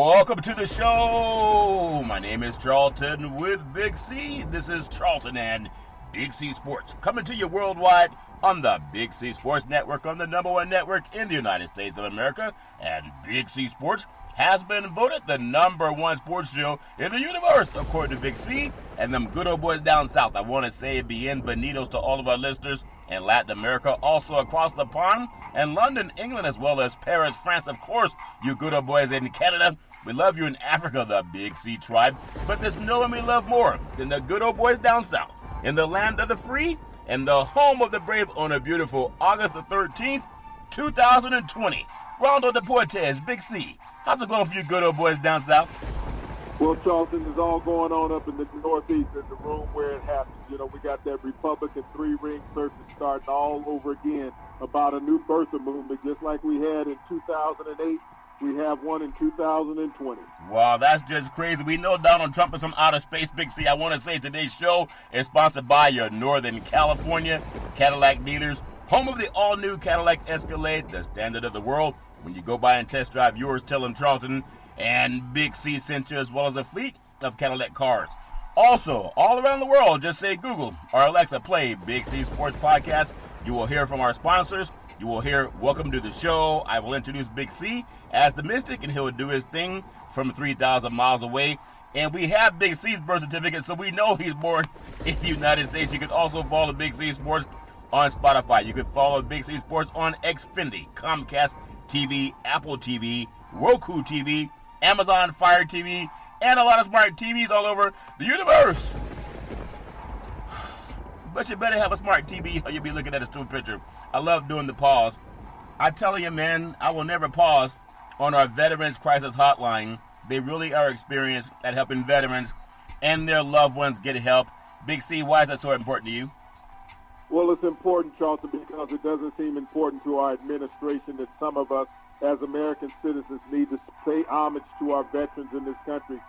Welcome to the show. My name is Charlton with Big C. This is Charlton and Big C Sports, coming to you worldwide on the Big C Sports Network, on the number one network in the United States of America. And Big C Sports has been voted the number one sports show in the universe, according to Big C and them good old boys down south. I want to say bienvenidos to all of our listeners in Latin America, also across the pond, and London, England, as well as Paris, France. Of course, you good old boys in Canada. We love you in Africa, the Big C tribe. But there's no one we love more than the good old boys down south, in the land of the free and the home of the brave, on a beautiful August the 13th, 2020. Rondo Deportes, Big C. How's it going for you good old boys down south? Well, Charlton, is all going on up in the Northeast, in the room where it happens. You know, we got that Republican three-ring circus starting all over again about a new birther movement, just like we had in 2008. We have one in 2020. Wow, that's just crazy. We know Donald Trump is from outer space, Big C. I want to say today's show is sponsored by your Northern California Cadillac dealers, home of the all-new Cadillac Escalade, the standard of the world. When you go by and test drive yours, tell them Charlton and Big C sent you, as well as a fleet of Cadillac cars. Also, all around the world, just say Google or Alexa, play Big C Sports Podcast. You will hear from our sponsors. You will hear Welcome to the Show. I will introduce Big C as the Mystic, and he'll do his thing from 3,000 miles away. And we have Big C's birth certificate, so we know he's born in the United States. You can also follow Big C Sports on Spotify. You can follow Big C Sports on Xfinity, Comcast TV, Apple TV, Roku TV, Amazon Fire TV, and a lot of smart TVs all over the universe. But you better have a smart TV or you'll be looking at a stupid picture. I love doing the pause. I tell you, man, I will never pause on our Veterans Crisis Hotline. They really are experienced at helping veterans and their loved ones get help. Big C, why is that so important to you? Well, it's important, Charlton, because it doesn't seem important to our administration that some of us as American citizens need to pay homage to our veterans in this country.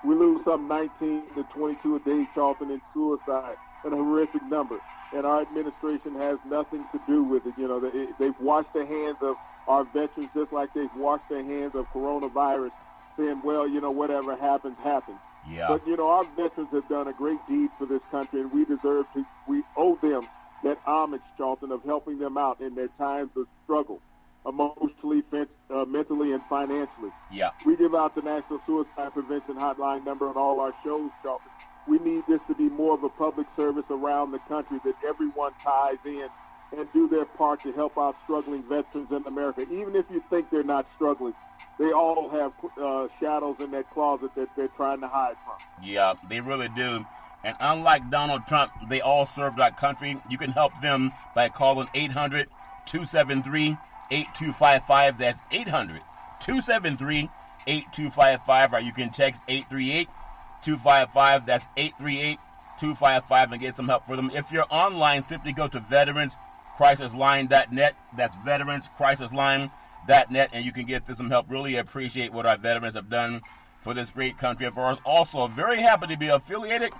We lose some 19 to 22 a day, Charlton, in suicide, and a horrific number. And our administration has nothing to do with it. You know, they've washed their hands of our veterans just like they've washed their hands of coronavirus, saying, well, you know, whatever happens, happens. Yeah. But, you know, our veterans have done a great deed for this country, and we owe them that homage, Charlton, of helping them out in their times of struggle, emotionally, mentally, and financially. Yeah. We give out the National Suicide Prevention Hotline number on all our shows, Charlton. We need this to be more of a public service around the country, that everyone ties in and do their part to help out struggling veterans in America. Even if you think they're not struggling, they all have shadows in that closet that they're trying to hide from. Yeah, they really do. And unlike Donald Trump, they all served our country. You can help them by calling 800-273-8255. That's 800-273-8255. Or you can text 838-255. That's 838-255 and get some help for them. If you're online, simply go to veteranscrisisline.net. That's veteranscrisisline.net, and you can get some help. Really appreciate what our veterans have done for this great country of ours. Also, very happy to be affiliated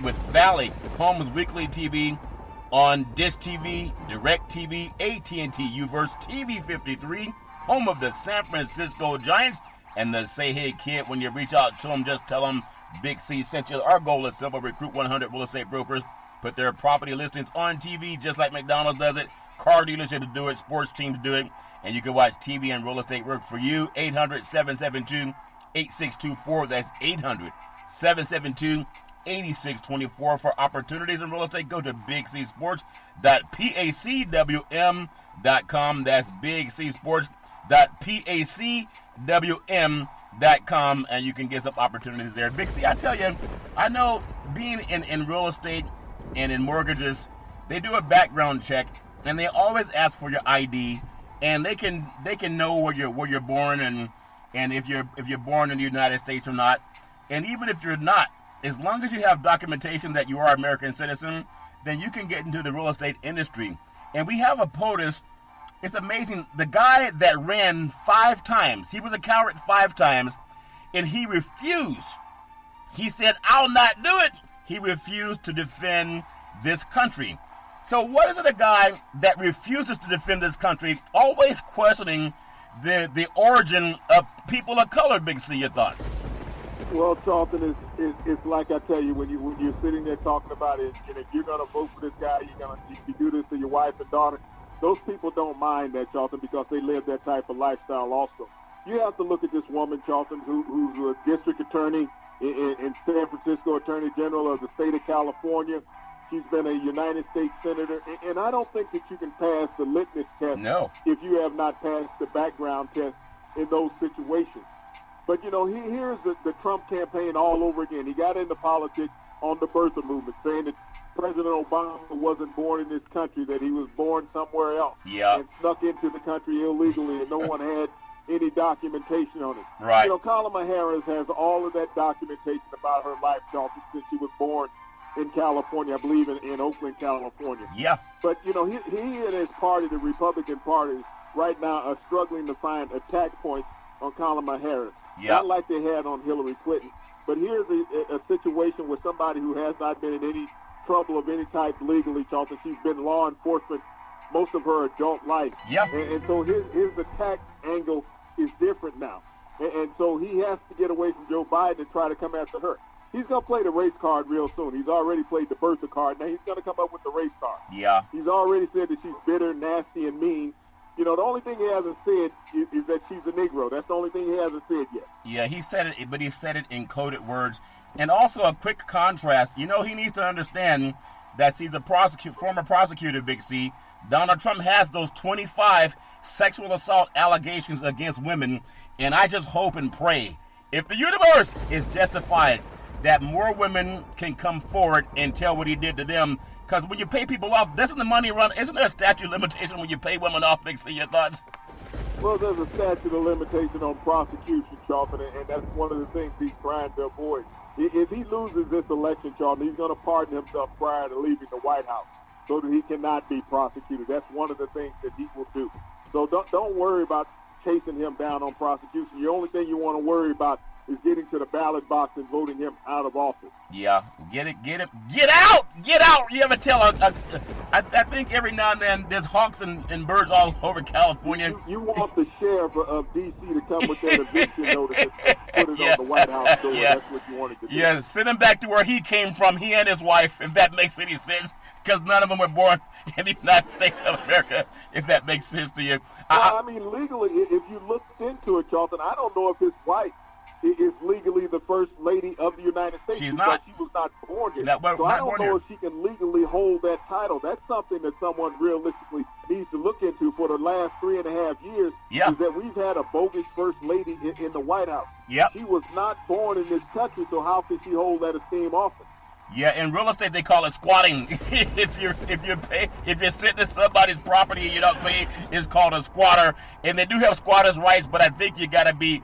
with Valley Homes Weekly TV on Dish TV, Direct TV, AT&T Uverse, TV 53, home of the San Francisco Giants. And the Say Hey Kid, when you reach out to them, just tell them Big C sent you. Our goal is simple: recruit 100 real estate brokers, put their property listings on TV just like McDonald's does it, car dealerships do it, sports teams do it, and you can watch TV and real estate work for you. 800-772-8624. That's 800-772-8624. For opportunities in real estate, go to bigcsports.pacwm.com. That's bigcsports.pacwm.com, and you can get some opportunities there. Big C, I tell you, I know being in real estate and in mortgages, they do a background check, and they always ask for your ID, and they can know where you're born and if you're born in the United States or not. And even if you're not, as long as you have documentation that you are an American citizen, then you can get into the real estate industry. And we have a POTUS. It's amazing. The guy that ran 5 times, he was a coward 5 times, and he refused. He said, I'll not do it. He refused to defend this country. So what is it, a guy that refuses to defend this country, always questioning the origin of people of color, Big C, your thoughts? Well, Charlton, it's like I tell you, when you're sitting there talking about it, and if you're going to vote for this guy, you do this to your wife and daughter. Those people don't mind that, Charlton, because they live that type of lifestyle also. You have to look at this woman, Charlton, who's a district attorney in San Francisco, Attorney General of the state of California. She's been a United States Senator, and I don't think that you can pass the litmus test if you have not passed the background test in those situations. But, here's the Trump campaign all over again. He got into politics on the birther movement, saying that President Obama wasn't born in this country, that he was born somewhere else and snuck into the country illegally, and no one had any documentation on it. Right. Kamala Harris has all of that documentation about her life, Charlton, since she was born in California, I believe in Oakland, California. Yeah. But, he and his party, the Republican Party, right now are struggling to find attack points on Kamala Harris. Yeah. Not like they had on Hillary Clinton. But here's a situation with somebody who has not been in any trouble of any type legally, Charlton. She's been law enforcement most of her adult life. Yep. And so his attack angle is different now. And so he has to get away from Joe Biden and try to come after her. He's going to play the race card real soon. He's already played the birther card. Now he's going to come up with the race card. Yeah. He's already said that she's bitter, nasty, and mean. The only thing he hasn't said is that she's a Negro. That's the only thing he hasn't said yet. Yeah, he said it, but he said it in coded words. And also a quick contrast. He needs to understand that he's a former prosecutor, Big C. Donald Trump has those 25 sexual assault allegations against women. And I just hope and pray, if the universe is justified, that more women can come forward and tell what he did to them. Because when you pay people off, doesn't the money run? Isn't there a statute of limitation when you pay women off, Big C? Your thoughts? Well, there's a statute of limitation on prosecution, Charlton, and that's one of the things he's trying to avoid. If he loses this election, Charlton, he's going to pardon himself prior to leaving the White House so that he cannot be prosecuted. That's one of the things that he will do. So don't worry about chasing him down on prosecution. The only thing you want to worry about is getting to the ballot box and voting him out of office. Yeah, get out! You ever tell I think every now and then there's hawks and birds all over California. You want the sheriff of D.C. to come with that eviction notice and put it on the White House door. That's what you wanted to do. Yeah, send him back to where he came from, he and his wife, if that makes any sense, because none of them were born in the United States of America, if that makes sense to you. Well, legally, if you looked into it, Charlton, I don't know if his wife is legally the first lady of the United States. She's not. She was not born here. So I don't know if she can legally hold that title. That's something that someone realistically needs to look into for the last 3.5 years. Yeah. Is that we've had a bogus first lady in the White House. Yep. She was not born in this country, so how can she hold that esteemed office? Yeah, in real estate they call it squatting. if you're sitting in somebody's property and you don't pay, it's called a squatter. And they do have squatters' rights, but I think you gotta be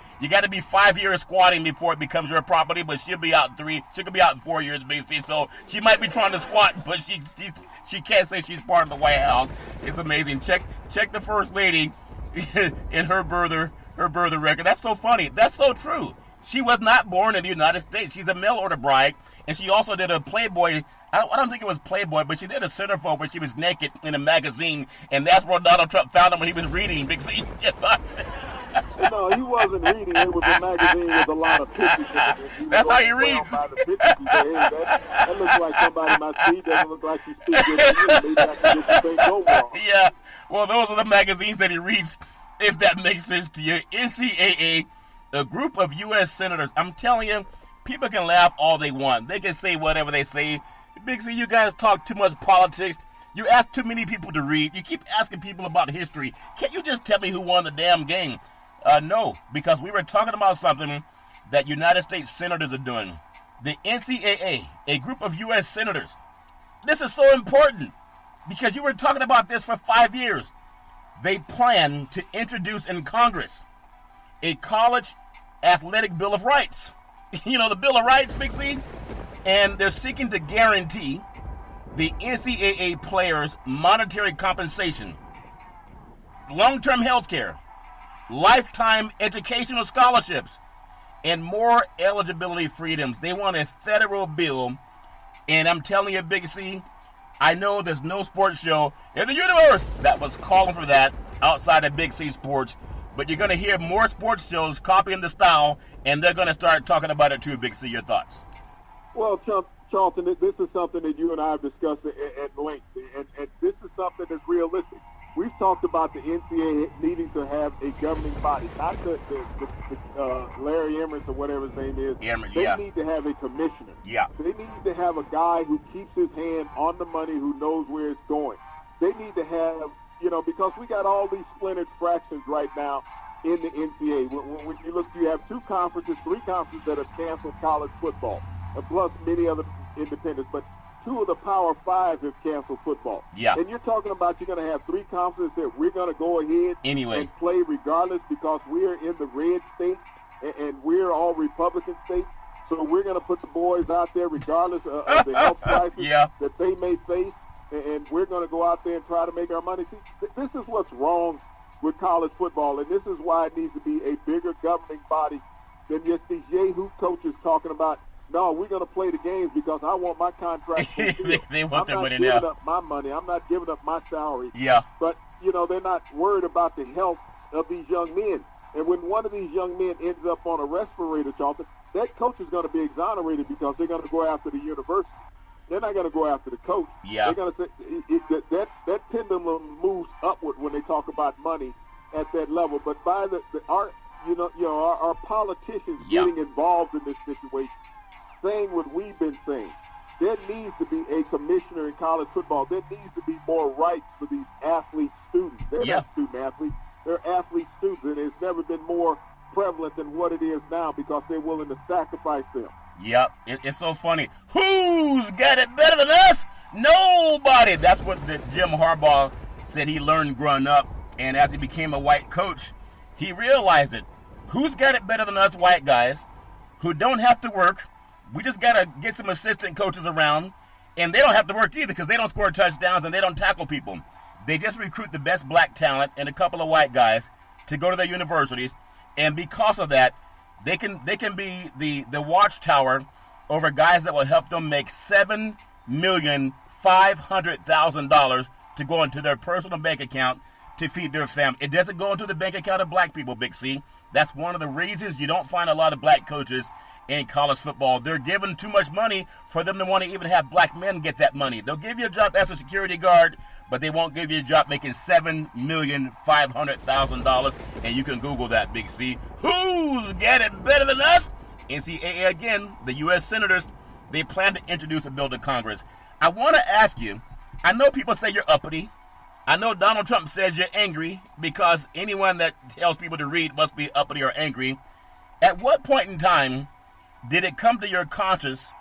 5 years squatting before it becomes your property. But she'll be out in 3. She could be out in 4 years, basically. So she might be trying to squat, but she can't say she's part of the White House. It's amazing. Check the first lady in her birther record. That's so funny. That's so true. She was not born in the United States. She's a mail order bride. And she also did a Playboy, I don't think it was Playboy, but she did a centerfold where she was naked in a magazine, and that's where Donald Trump found him when he was reading, Big C. No, he wasn't reading. It was a magazine with a lot of pictures in it. That's how he reads. By the pictures, he said, hey, that looks like somebody my speed doesn't look like she speaks good English. Maybe I can get this thing go wrong. Yeah, well, those are the magazines that he reads, if that makes sense to you. NCAA, a group of U.S. senators, I'm telling you, people can laugh all they want. They can say whatever they say. Big C, you guys talk too much politics. You ask too many people to read. You keep asking people about history. Can't you just tell me who won the damn game? No, because we were talking about something that United States senators are doing. The NCAA, a group of U.S. senators. This is so important because you were talking about this for 5 years. They plan to introduce in Congress a college athletic Bill of Rights. You know, the Bill of Rights, Big C? And they're seeking to guarantee the NCAA players monetary compensation, long-term health care, lifetime educational scholarships, and more eligibility freedoms. They want a federal bill, and I'm telling you, Big C, I know there's no sports show in the universe that was calling for that outside of Big C Sports. but you're going to hear more sports shows copying the style, and they're going to start talking about it too, Big C. Your thoughts? Well, Charlton, this is something that you and I have discussed at length, and this is something that's realistic. We've talked about the NCAA needing to have a governing body, not the Larry Emmert or whatever his name is. They need to have a commissioner. Yeah. They need to have a guy who keeps his hand on the money, who knows where it's going. They need to have, because we got all these splintered fractions right now in the NCAA. When you look, you have three conferences that have canceled college football, and plus many other independents. But 2 of the Power 5 have canceled football. Yeah. And you're talking about you're going to have 3 conferences that we're going to go ahead and play regardless because we're in the red states and we're all Republican states. So we're going to put the boys out there regardless of the health crisis that they may face, and we're going to go out there and try to make our money. See, this is what's wrong with college football, and this is why it needs to be a bigger governing body than just these yay-hoo coaches talking about, no, we're going to play the games because I want my contract. They want their money now. I'm not giving up my money. I'm not giving up my salary. Yeah. But, they're not worried about the health of these young men. And when one of these young men ends up on a respirator, Charlton, that coach is going to be exonerated because they're going to go after the university. They're not going to go after the coach. Yeah. They're going to say that pendulum moves upward when they talk about money at that level. But by our politicians getting involved in this situation, saying what we've been saying, there needs to be a commissioner in college football. There needs to be more rights for these athlete students. They're not student athletes. They're athlete students, and it's never been more prevalent than what it is now because they're willing to sacrifice them. Yep, it's so funny. Who's got it better than us? Nobody. That's what Jim Harbaugh said he learned growing up, and as he became a white coach, he realized it. Who's got it better than us white guys who don't have to work? We just got to get some assistant coaches around, and they don't have to work either because they don't score touchdowns and they don't tackle people. They just recruit the best black talent and a couple of white guys to go to their universities, and because of that, they can be the watchtower over guys that will help them make $7,500,000 to go into their personal bank account to feed their family. It doesn't go into the bank account of black people, Big C. That's one of the reasons you don't find a lot of black coaches in college football. They're given too much money for them to want to even have black men get that money. They'll give you a job as a security guard, but they won't give you a job making $7,500,000. And you can Google that, Big C. Who's got it better than us? NCAA again, the U.S. Senators, they plan to introduce a bill to Congress. I want to ask you, I know people say you're uppity. I know Donald Trump says you're angry because anyone that tells people to read must be uppity or angry. At what point in time did it come to your conscience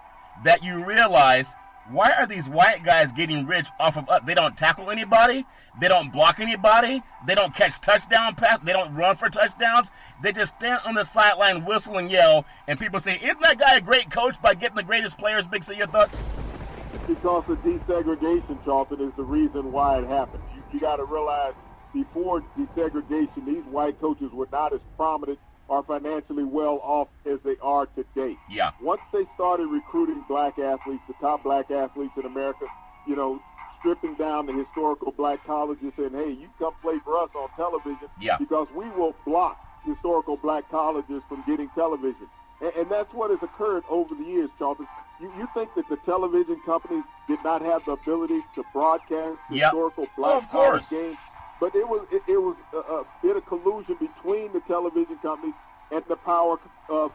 that you realize, why are these white guys getting rich off of us? They don't tackle anybody. They don't block anybody. They don't catch touchdown passes. They don't run for touchdowns. They just stand on the sideline, whistle and yell, and people say, isn't that guy a great coach by getting the greatest players? Big C, your thoughts? Because of desegregation, Charlton, is the reason why it happened. You got to realize before desegregation, these white coaches were not as prominent or financially well off as they are today. Yeah. Once they started recruiting black athletes, the top black athletes in America, stripping down the historical black colleges, saying, hey, you come play for us on television because we will block historical black colleges from getting television. And that's what has occurred over the years, Charlton. You think that the television companies did not have the ability to broadcast historical black college games? But it was a bit of collusion between the television companies and the power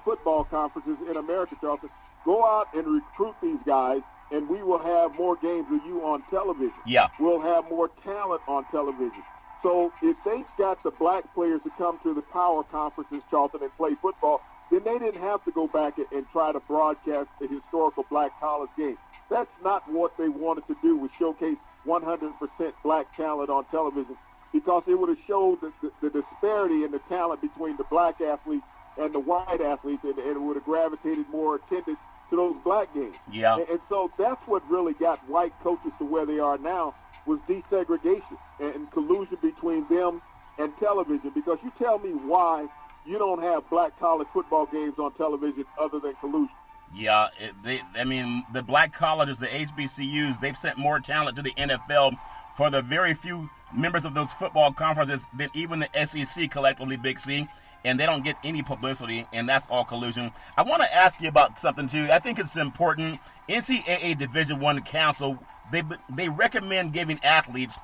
football conferences in America, Charlton. Go out and recruit these guys, and we will have more games with you on television. Yeah. We'll have more talent on television. So if they got the black players to come to the power conferences, Charlton, and play football, then they didn't have to go back and try to broadcast the historical black college game. That's not what they wanted to do, was showcase 100% black talent on television, because it would have showed the disparity in the talent between the black athletes and the white athletes, and it would have gravitated more attendance to those black games. Yeah. And so that's what really got white coaches to where they are now, was desegregation and collusion between them and television. Because you tell me why you don't have black college football games on television other than collusion. Yeah, the black colleges, the HBCUs, they've sent more talent to the NFL for the very few members of those football conferences than even the SEC collectively, Big C, and they don't get any publicity, and that's all collusion. I want to ask you about something, too. I think it's important. NCAA Division I Council, they recommend giving athletes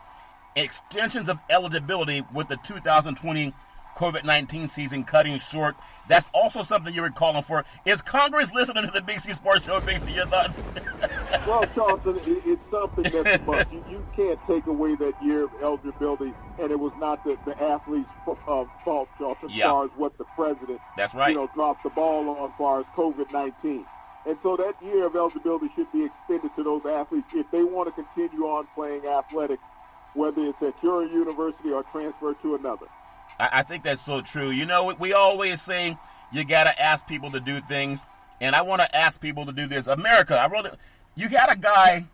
extensions of eligibility with the 2020 COVID-19 season cutting short. That's also something you were calling for. Is Congress listening to the Big C Sports Show? Big C, your thoughts? Well, Charlton, it's something that's a must. You can't take away that year of eligibility, and it was not the athlete's fault, Charlton, as far as what the president dropped the ball on as far as COVID-19. And so that year of eligibility should be extended to those athletes if they want to continue on playing athletics, whether it's at your university or transfer to another. I think that's so true. You know, we always say you got to ask people to do things, and I want to ask people to do this. America, you got a guy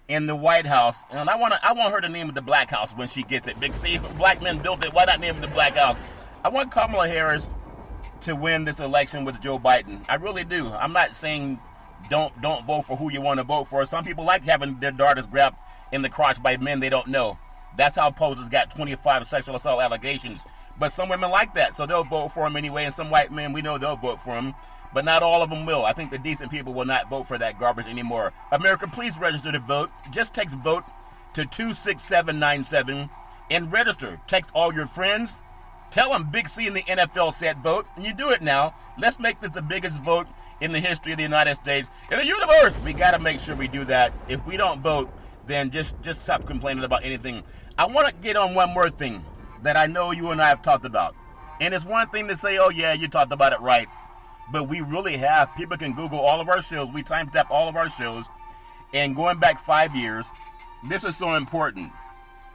in the White House, and I want her to name it the Black House when she gets it. Big C, black men built it. Why not name it the Black House? I want Kamala Harris to win this election with Joe Biden. I really do. I'm not saying don't vote for who you want to vote for. Some people like having their daughters grabbed in the crotch by men they don't know. That's how Posers got 25 sexual assault allegations. But some women like that, so they'll vote for him anyway. And some white men, we know they'll vote for him. But not all of them will. I think the decent people will not vote for that garbage anymore. America, please register to vote. Just text VOTE to 26797 and register. Text all your friends. Tell them Big C and the NFL said vote. And you do it now. Let's make this the biggest vote in the history of the United States. In the universe, we got to make sure we do that. If we don't vote, then just stop complaining about anything. I want to get on one more thing that I know you and I have talked about. And it's one thing to say, oh yeah, you talked about it right. But we really have. People can Google all of our shows. We time-tap all of our shows. And going back 5 years, this is so important.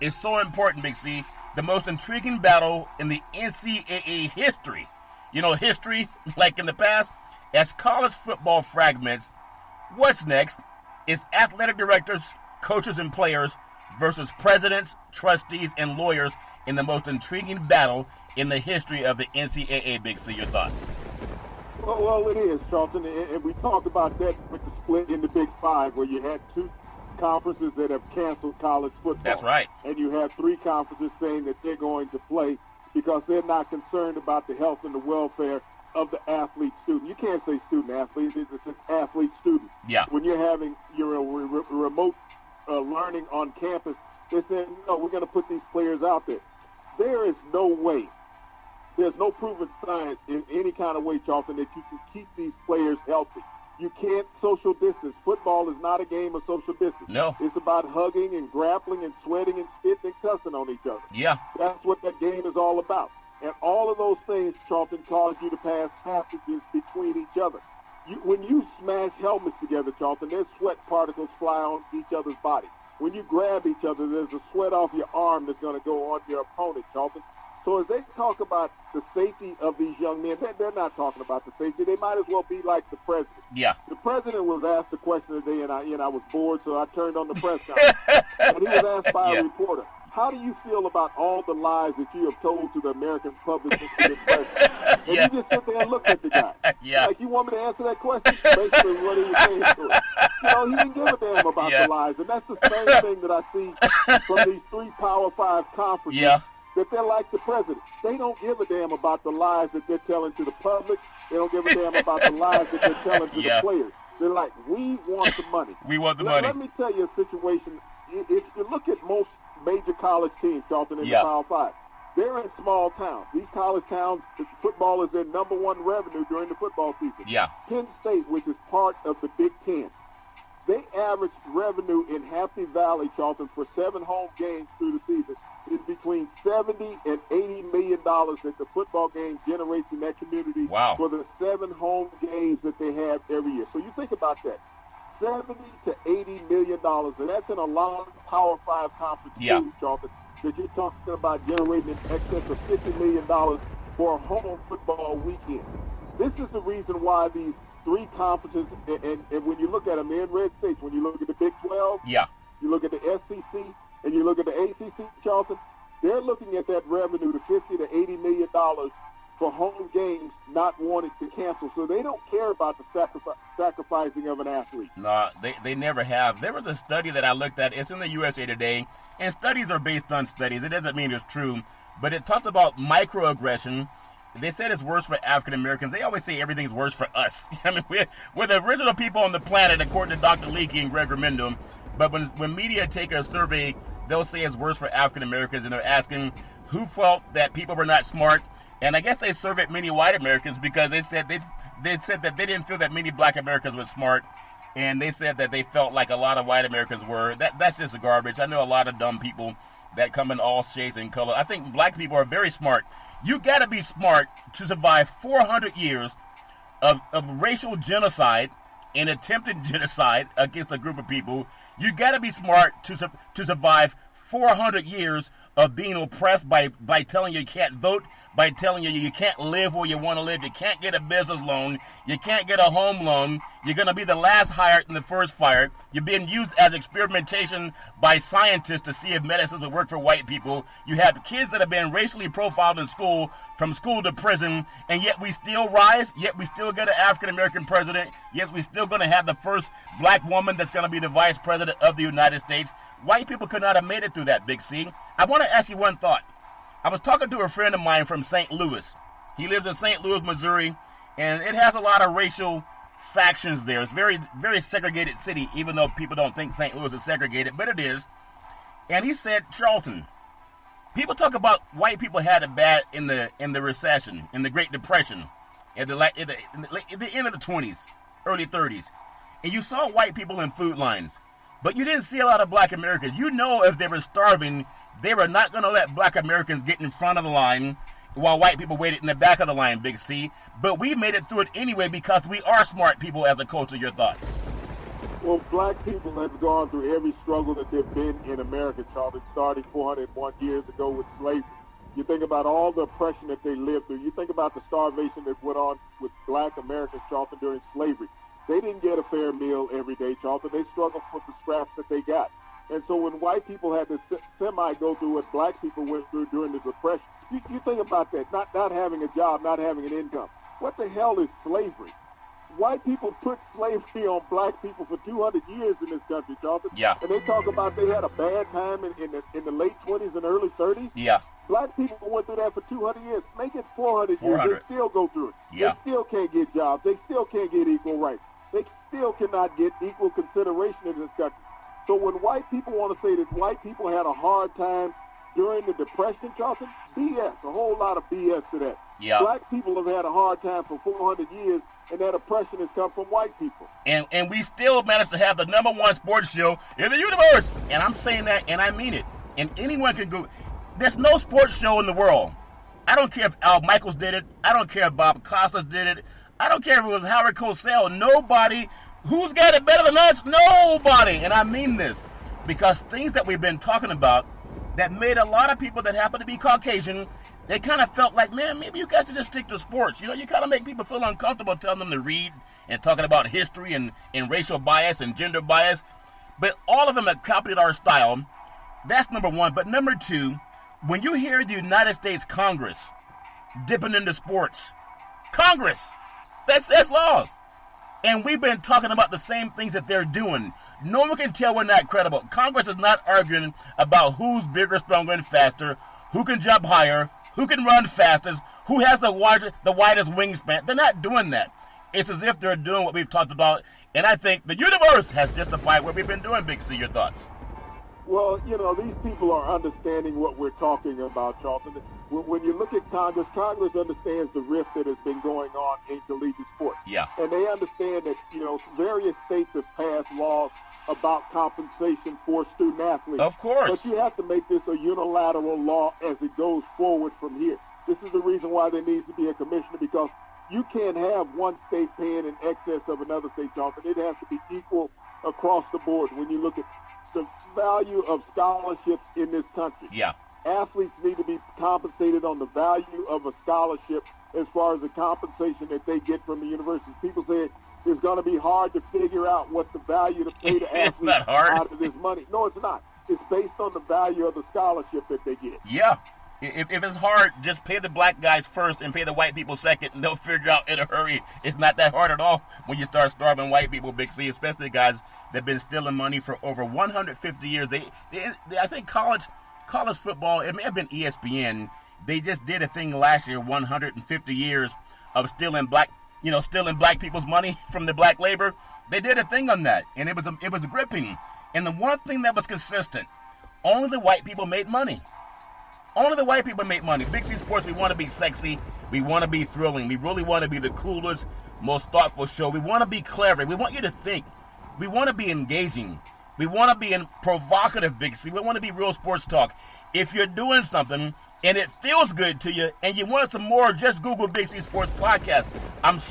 It's so important, Big C. The most intriguing battle in the NCAA history. You know, history, like in the past, as college football fragments, what's next is athletic directors, coaches, and players versus presidents, trustees, and lawyers in the most intriguing battle in the history of the NCAA, Big C. Your thoughts? Well, it is, Charlton, and we talked about that with the split in the Big Five, where you had two conferences that have canceled college football. That's right. And you have three conferences saying that they're going to play because they're not concerned about the health and the welfare of the athlete-student. You can't say student-athlete, it's an athlete-student. Yeah. When you're having your remote learning on campus, they're saying, no, we're going to put these players out there. There is no way, there's no proven science in any kind of way, Charlton, that you can keep these players healthy. You can't social distance. Football is not a game of social distance. No. It's about hugging and grappling and sweating and spitting and cussing on each other. Yeah. That's what that game is all about. And all of those things, Charlton, cause you to pass passages between each other. When you smash helmets together, Charlton, there's sweat particles fly on each other's body. When you grab each other, there's a sweat off your arm that's going to go on your opponent, Charlton. So as they talk about the safety of these young men, they're not talking about the safety. They might as well be like the president. Yeah. The president was asked a question today, and I was bored, so I turned on the press conference. And he was asked by a reporter, how do you feel about all the lies that you have told to the American public and to the president? And he just sit there and looked at the guy. Yeah. Like, you want me to answer that question? Basically, what he was saying to him. You know, he didn't give a damn about the lies. And that's the same thing that I see from these three Power 5 conferences. Yeah. That they're like the president. They don't give a damn about the lies that they're telling to the public. They don't give a damn about the lies that they're telling to the players. They're like, we want the money. We want the money. Let me tell you a situation. If you look at most major college teams, Charlton, in the Power 5, they're in small towns. These college towns, football is their number one revenue during the football season. Yeah. Penn State, which is part of the Big Ten, they average revenue in Happy Valley, Charlton, for 7 home games through the season is between $70 and $80 million that the football game generates in that community for the 7 home games that they have every year. So you think about that. $70 to $80 million, and that's in a lot of Power 5 conference teams, Charlton, that you're talking about generating in excess of $50 million for a home football weekend. This is the reason why these three conferences, and when you look at them, they're in red states. When you look at the Big 12, you look at the SEC, and you look at the ACC, Charlton, they're looking at that revenue to $50 to $80 million for home games not wanting to cancel. So they don't care about the sacrificing of an athlete. No, they never have. There was a study that I looked at. It's in the USA Today. and studies are based on studies. It doesn't mean it's true, but it talked about microaggression. They said it's worse for African Americans. They always say everything's worse for us. I mean, we're the original people on the planet, according to Dr. Leakey and Greg Remendo. But when media take a survey, they'll say it's worse for African Americans, and they're asking who felt that people were not smart. And I guess they surveyed many white Americans because they said that they didn't feel that many black Americans were smart, and they said that they felt like a lot of white Americans were. That's just garbage. I know a lot of dumb people that come in all shades and color. I think black people are very smart. You got to be smart to survive 400 years of racial genocide and attempted genocide against a group of people. You got to be smart to survive 400 years of being oppressed by telling you can't vote, by telling you can't live where you want to live, you can't get a business loan, you can't get a home loan, you're going to be the last hired and the first fired, you're being used as experimentation by scientists to see if medicines will work for white people, you have kids that have been racially profiled in school, from school to prison, and yet we still rise, yet we still get an African-American president, yes, we're still going to have the first black woman that's going to be the vice president of the United States. White people could not have made it through that, Big C. I want to ask you one thought. I was talking to a friend of mine from St. Louis. He lives in St. Louis, Missouri, and it has a lot of racial factions there. It's very, very segregated city, even though people don't think St. Louis is segregated, but it is. And he said, Charlton, people talk about white people had it bad in the recession, in the Great Depression, at the end of the 20s, early 30s. And you saw white people in food lines, but you didn't see a lot of black Americans. You know if they were starving, they were not going to let black Americans get in front of the line while white people waited in the back of the line, Big C. But we made it through it anyway because we are smart people as a culture. Your thoughts? Well, black people have gone through every struggle that they've been in America, Charles. It started 401 years ago with slavery. You think about all the oppression that they lived through. You think about the starvation that went on with black Americans, Charlton, during slavery. They didn't get a fair meal every day, Charlton. They struggled for the scraps that they got. And so when white people had to go through what black people went through during the Depression, you think about that, not having a job, not having an income. What the hell is slavery? White people put slavery on black people for 200 years in this country, Charlton. Yeah. And they talk about they had a bad time in the late 20s and early 30s. Yeah. Black people went through that for 200 years. Make it 400 years. They still go through it. Yeah. They still can't get jobs. They still can't get equal rights. They still cannot get equal consideration in this country. So when white people want to say that white people had a hard time during the Depression, Charlton, BS, a whole lot of BS to that. Yeah. Black people have had a hard time for 400 years, and that oppression has come from white people. And we still managed to have the #1 sports show in the universe. And I'm saying that, and I mean it. And anyone can go. There's no sports show in the world. I don't care if Al Michaels did it. I don't care if Bob Costas did it. I don't care if it was Howard Cosell. Nobody. Who's got it better than us? Nobody. And I mean this because things that we've been talking about that made a lot of people that happen to be Caucasian, they kind of felt like, man, maybe you guys should just stick to sports. You know, you kind of make people feel uncomfortable telling them to read and talking about history and racial bias and gender bias. But all of them have copied our style. That's #1. But #2, when you hear the United States Congress dipping into sports, Congress, that's laws. And we've been talking about the same things that they're doing. No one can tell we're not credible. Congress is not arguing about who's bigger, stronger, and faster, who can jump higher, who can run fastest, who has the widest wingspan. They're not doing that. It's as if they're doing what we've talked about. And I think the universe has justified what we've been doing, Big C. Your thoughts? Well, you know, these people are understanding what we're talking about, Charlton. When you look at Congress, Congress understands the rift that has been going on in collegiate sports. Yeah. And they understand that, you know, various states have passed laws about compensation for student athletes. Of course. But you have to make this a unilateral law as it goes forward from here. This is the reason why there needs to be a commissioner, because you can't have one state paying in excess of another state, Charlton. It has to be equal across the board when you look at the value of scholarships in this country. Yeah. Athletes need to be compensated on the value of a scholarship as far as the compensation that they get from the university. People say it's going to be hard to figure out what the value to pay the athletes out of this money. No, it's not. It's based on the value of the scholarship that they get. Yeah. If it's hard, just pay the black guys first and pay the white people second, and they'll figure out in a hurry. It's not that hard at all when you start starving white people, Big C, especially guys that have been stealing money for over 150 years. I think college football, it may have been ESPN, they just did a thing last year, 150 years of stealing black people's money from the black labor. They did a thing on that, and it was gripping. And the one thing that was consistent, only the white people made money. Only the white people make money. Big C Sports, we want to be sexy. We want to be thrilling. We really want to be the coolest, most thoughtful show. We want to be clever. We want you to think. We want to be engaging. We want to be provocative, Big C. We want to be real sports talk. If you're doing something and it feels good to you and you want some more, just Google Big C Sports Podcast. I'm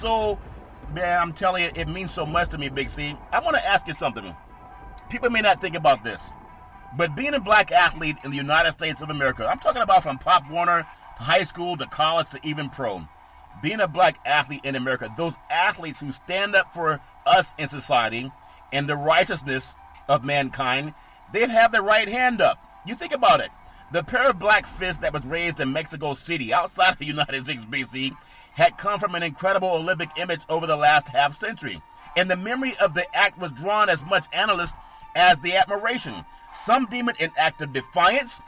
telling you, it means so much to me, Big C. I want to ask you something. People may not think about this. But being a black athlete in the United States of America, I'm talking about from Pop Warner to high school to college to even pro. Being a black athlete in America, those athletes who stand up for us in society and the righteousness of mankind, they have their right hand up. You think about it. The pair of black fists that was raised in Mexico City, outside of the United States, BC, had come from an incredible Olympic image over the last half century. And the memory of the act was drawn as much analyst as the admiration. Some deem it an act of defiance,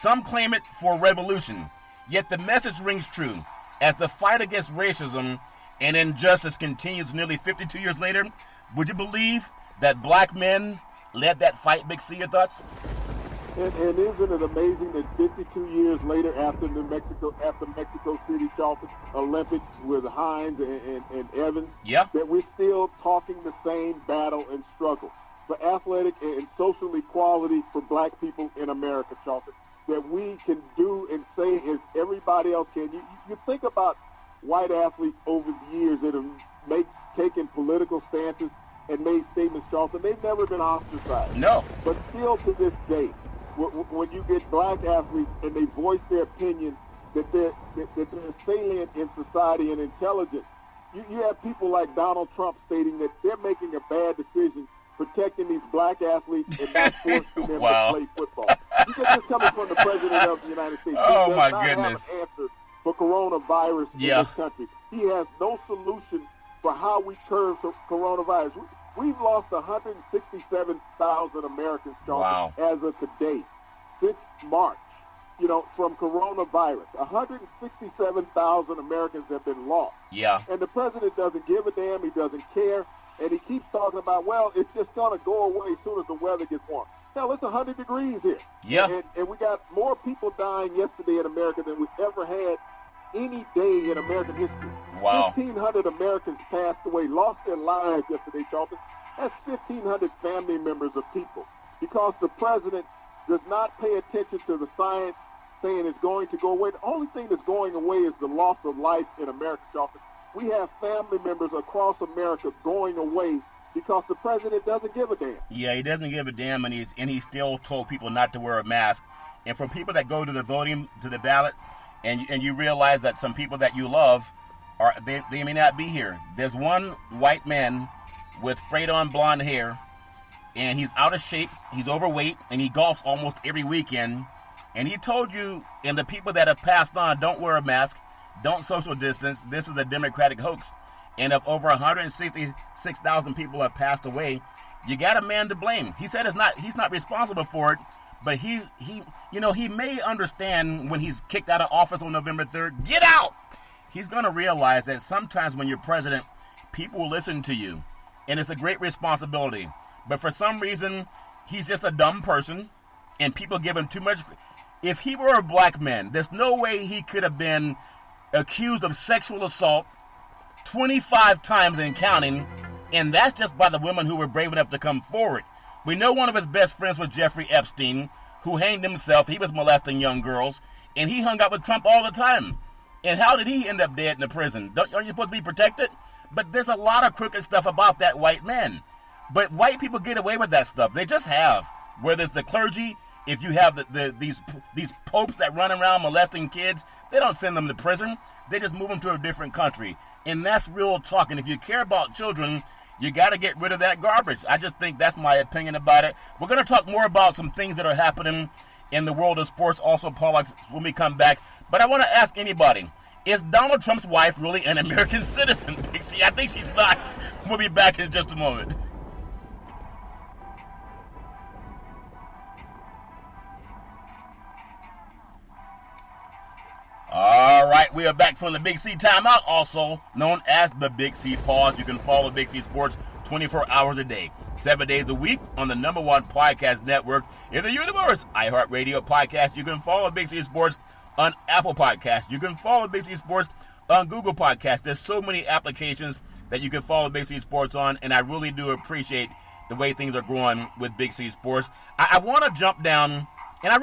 some claim it for revolution. Yet the message rings true. As the fight against racism and injustice continues nearly 52 years later, would you believe that black men led that fight, Big C? Your thoughts? And isn't it amazing that 52 years later, after Mexico City, Charleston Olympics with Hines and Evans, that we're still talking the same battle and struggle for athletic and social equality for black people in America, Charleston, that we can do and say as everybody else can. You think about white athletes over the years that have taken political stances and made statements, Charleston. They've never been ostracized. No. But still to this day, when you get black athletes and they voice their opinion that they're salient in society and intelligent, you have people like Donald Trump stating that they're making a bad decision protecting these black athletes and not forcing them to play football. You get this coming from the President of the United States. Oh, my goodness. He does not have an answer for coronavirus in this country. He has no solution for how we curb coronavirus. We've lost 167,000 Americans, Charles, as of today, since March, from coronavirus. 167,000 Americans have been lost. Yeah. And the president doesn't give a damn. He doesn't care. And he keeps talking about, well, it's just going to go away as soon as the weather gets warm. Hell, it's 100 degrees here. Yeah. And we got more people dying yesterday in America than we've ever had any day in American history. Wow. 1,500 Americans passed away, lost their lives yesterday, Charlton. That's 1,500 family members of people. Because the president does not pay attention to the science saying it's going to go away. The only thing that's going away is the loss of life in America, Charlton. We have family members across America going away because the president doesn't give a damn. Yeah, he doesn't give a damn, and he still told people not to wear a mask. And for people that go to the ballot, and you realize that some people that you love they may not be here. There's one white man with sprayed-on blonde hair, and he's out of shape, he's overweight, and he golfs almost every weekend. And he told you, and the people that have passed on, don't wear a mask, don't social distance. This is a Democratic hoax. And if over 166,000 people have passed away, you got a man to blame. He said he's not responsible for it, but he may understand when he's kicked out of office on November 3rd. Get out! He's going to realize that sometimes when you're president, people will listen to you. And it's a great responsibility. But for some reason, he's just a dumb person, and people give him too much. If he were a black man, there's no way he could have been accused of sexual assault 25 times and counting, and that's just by the women who were brave enough to come forward. We know one of his best friends was Jeffrey Epstein, who hanged himself. He was molesting young girls, and he hung out with Trump all the time. And how did he end up dead in the prison? Aren't you supposed to be protected? But there's a lot of crooked stuff about that white man. But white people get away with that stuff. They just have. Whether it's the clergy, if you have these popes that run around molesting kids, they don't send them to prison. They just move them to a different country. And that's real talk. And if you care about children, you got to get rid of that garbage. I just think that's my opinion about it. We're going to talk more about some things that are happening in the world of sports, also politics, when we come back. But I want to ask anybody, is Donald Trump's wife really an American citizen? I think she's not. We'll be back in just a moment. All right, we are back from the Big C Timeout, also known as the Big C Pause. You can follow Big C Sports 24 hours a day, 7 days a week on the #1 podcast network in the universe, iHeartRadio Podcast. You can follow Big C Sports on Apple Podcasts. You can follow Big C Sports on Google Podcasts. There's so many applications that you can follow Big C Sports on, and I really do appreciate the way things are growing with Big C Sports. I want to jump down, and I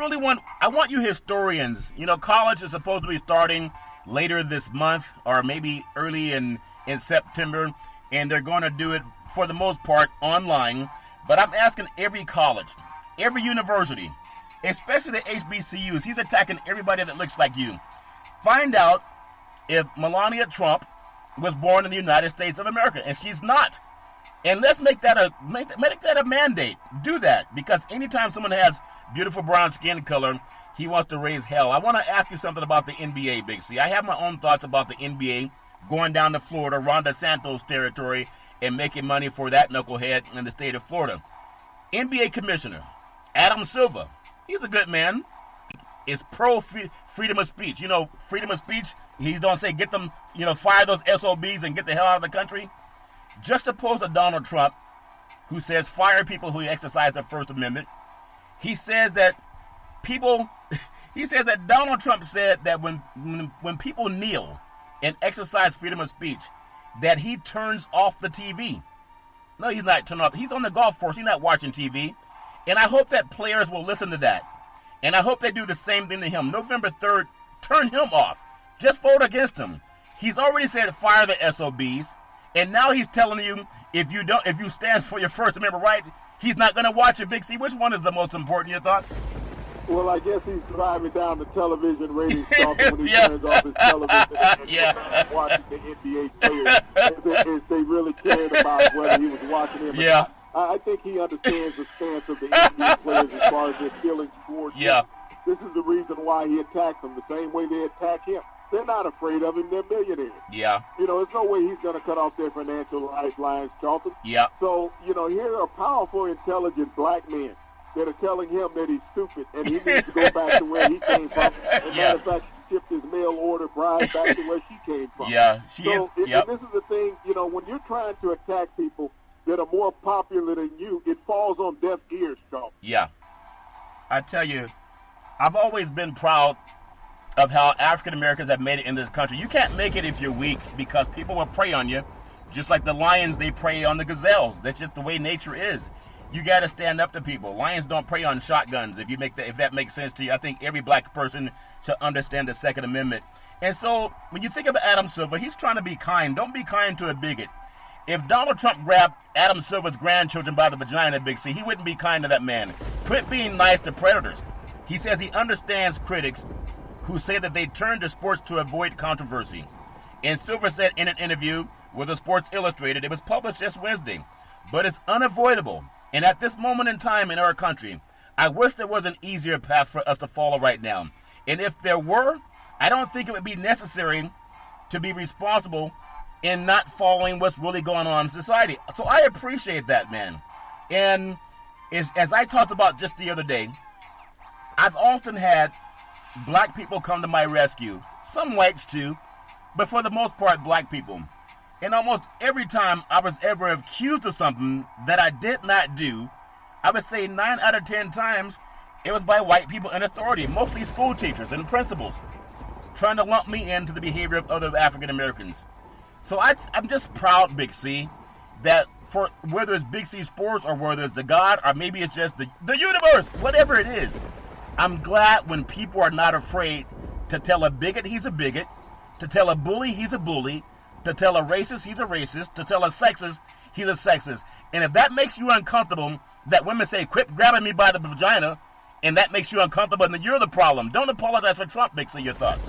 want you historians. You know, college is supposed to be starting later this month, or maybe early in September, and they're going to do it for the most part online. But I'm asking every college, every university, especially the HBCUs. He's attacking everybody that looks like you. Find out if Melania Trump was born in the United States of America, and she's not. And let's make that a mandate. Do that, because anytime someone has beautiful brown skin color, he wants to raise hell. I want to ask you something about the NBA, Big C. I have my own thoughts about the NBA going down to Florida, Ron DeSantos territory, and making money for that knucklehead in the state of Florida. NBA Commissioner Adam Silver, he's a good man, is pro-freedom of speech. You know, freedom of speech, he don't say get them, fire those SOBs and get the hell out of the country. Just opposed to Donald Trump, who says fire people who exercise the First Amendment. He says that Donald Trump said that when people kneel and exercise freedom of speech, that he turns off the TV. No, he's not turning off. He's on the golf course. He's not watching TV. And I hope that players will listen to that. And I hope they do the same thing to him. November 3rd, turn him off. Just vote against him. He's already said fire the SOBs. And now he's telling you if you stand for your First Amendment right, he's not going to watch it, Big C. Which one is the most important, your thoughts? Well, I guess he's driving down the television ratings when he turns off his television and watching the NBA players if they really cared about whether he was watching him or not. I think he understands the stance of the NBA players as far as their feelings towards him. This is the reason why he attacks them, the same way they attack him. They're not afraid of him. They're millionaires. Yeah. There's no way he's going to cut off their financial lifelines, Charlton. Yeah. So, here are powerful, intelligent black men that are telling him that he's stupid and he needs to go back to where he came from. As a matter of fact, she shipped his mail order bride back to where she came from. Yeah, she is. Yep. And this is the thing, when you're trying to attack people that are more popular than you, it falls on deaf ears, Charlton. Yeah. I tell you, I've always been proud of how African Americans have made it in this country. You can't make it if you're weak, because people will prey on you. Just like the lions, they prey on the gazelles. That's just the way nature is. You got to stand up to people. Lions don't prey on shotguns. If that makes sense to you, I think every black person should understand the Second Amendment. And so when you think of Adam Silver, he's trying to be kind. Don't be kind to a bigot. If Donald Trump grabbed Adam Silver's grandchildren by the vagina, Big C, he wouldn't be kind to that man. Quit being nice to predators. He says he understands critics who say that they turn to sports to avoid controversy. And Silver said in an interview with the Sports Illustrated, it was published just Wednesday, but it's unavoidable. And at this moment in time in our country, I wish there was an easier path for us to follow right now. And if there were, I don't think it would be necessary to be responsible in not following what's really going on in society. So I appreciate that, man. And as I talked about just the other day, I've often had black people come to my rescue. Some whites too, but for the most part, black people. And almost every time I was ever accused of something that I did not do, I would say 9 out of 10 times it was by white people in authority, mostly school teachers and principals, trying to lump me into the behavior of other African Americans. So I'm just proud, Big C, that for whether it's Big C Sports or whether it's the God or maybe it's just the universe, whatever it is, I'm glad when people are not afraid to tell a bigot he's a bigot, to tell a bully he's a bully, to tell a racist he's a racist, to tell a sexist he's a sexist. And if that makes you uncomfortable, that women say, quit grabbing me by the vagina, and that makes you uncomfortable, then you're the problem. Don't apologize for Trump, Big C, your thoughts.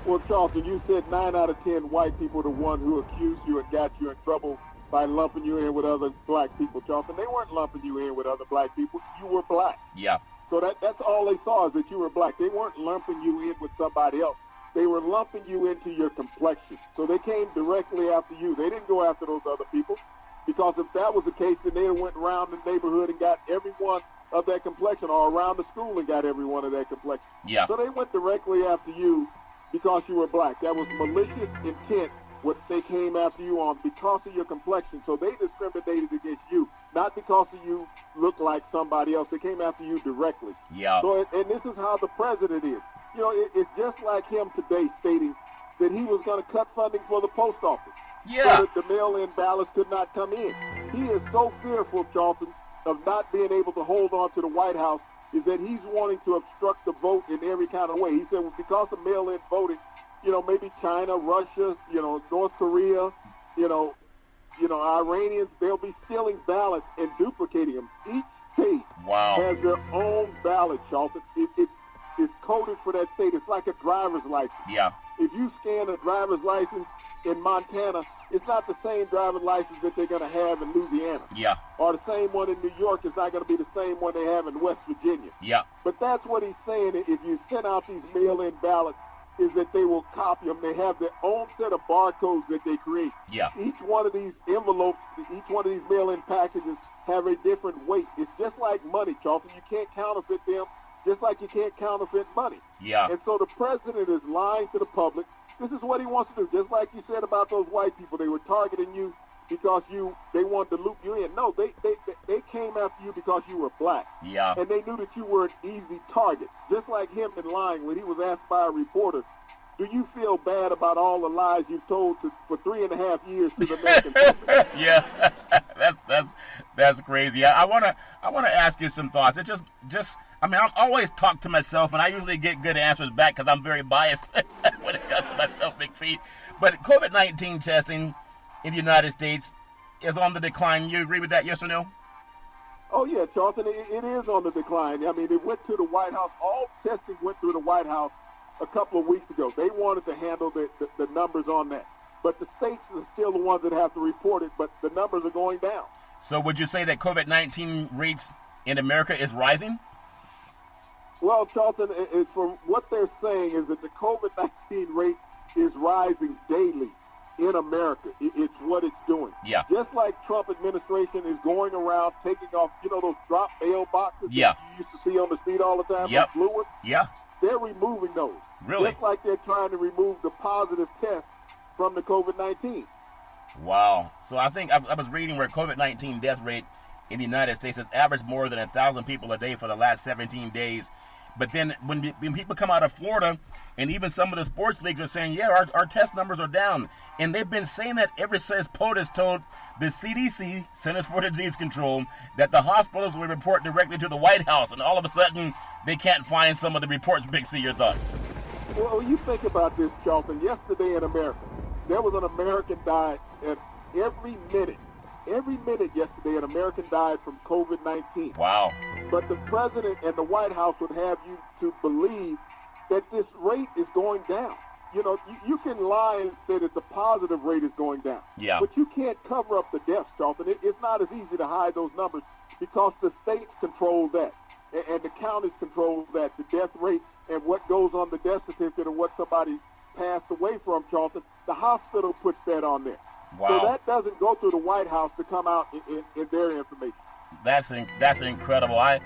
Well, Charlton, you said 9 out of 10 white people are the one who accused you and got you in trouble by lumping you in with other black people, Charlton. They weren't lumping you in with other black people. You were black. Yeah. So that's all they saw is that you were black. They weren't lumping you in with somebody else. They were lumping you into your complexion. So they came directly after you. They didn't go after those other people, because if that was the case, then they went around the neighborhood and got everyone of that complexion, or around the school and got everyone of that complexion. Yeah. So they went directly after you because you were black. That was malicious intent, what they came after you on because of your complexion. So they discriminated against you, not because of you look like somebody else. They came after you directly. Yeah. So, and this is how the president is. You know, it's just like him today stating that he was going to cut funding for the post office. Yeah. So that the mail-in ballots could not come in. He is so fearful, Charlton, of not being able to hold on to the White House, is that he's wanting to obstruct the vote in every kind of way. He said, well, because of mail-in voting, you know, maybe China, Russia, you know, North Korea, you know, Iranians, they'll be stealing ballots and duplicating them. Each state has their own ballot, Charlton. It's coded for that state. It's like a driver's license. Yeah. If you scan a driver's license in Montana, it's not the same driver's license that they're going to have in Louisiana. Yeah. Or the same one in New York is not going to be the same one they have in West Virginia. Yeah. But that's what he's saying. If you send out these mail-in ballots, is that they will copy them. They have their own set of barcodes that they create. Yeah. Each one of these envelopes, each one of these mail-in packages have a different weight. It's just like money, Charlton. You can't counterfeit them, just like you can't counterfeit money. Yeah. And so the president is lying to the public. This is what he wants to do. Just like you said about those white people, they were targeting you because they wanted to loop you in. No, they came after you because you were black. Yeah. And they knew that you were an easy target. Just like him in lying when he was asked by a reporter, do you feel bad about all the lies you've told for 3.5 years to the American public? Yeah, that's crazy. I wanna ask you some thoughts. It just I mean, I'm always talk to myself, and I usually get good answers back because I'm very biased when it comes to myself, Big C. But COVID-19 testing in the United States is on the decline. You agree with that, yes or no? Oh, yeah, Charlton, it is on the decline. I mean, it went to the White House. All testing went through the White House a couple of weeks ago. They wanted to handle the numbers on that. But the states are still the ones that have to report it, but the numbers are going down. So would you say that COVID-19 rates in America is rising? Well, Charlton, from what they're saying is that the COVID-19 rate is rising daily in America. It's what it's doing. Yeah. Just like Trump administration is going around taking off, those drop mail boxes that you used to see on the street all the time, those blue ones? Yeah. They're removing those. Really? Just like they're trying to remove the positive test from the COVID-19. Wow. So I think I was reading where COVID-19 death rate in the United States has averaged more than 1,000 people a day for the last 17 days. But then when people come out of Florida, and even some of the sports leagues are saying, yeah, our test numbers are down. And they've been saying that ever since POTUS told the CDC, Centers for Disease Control, that the hospitals will report directly to the White House. And all of a sudden, they can't find some of the reports. Big C, your thoughts? Well, you think about this, Charlton. Yesterday in America, there was an American died at every minute. Every minute yesterday, an American died from COVID-19. Wow. But the president and the White House would have you to believe that this rate is going down. You can lie and say that the positive rate is going down. Yeah. But you can't cover up the deaths, Charlton. It's not as easy to hide those numbers because the states control that. And the counties control that, the death rate and what goes on the death certificate and what somebody passed away from, Charlton. The hospital puts that on there. Wow. So that doesn't go through the White House to come out in their information. That's incredible. I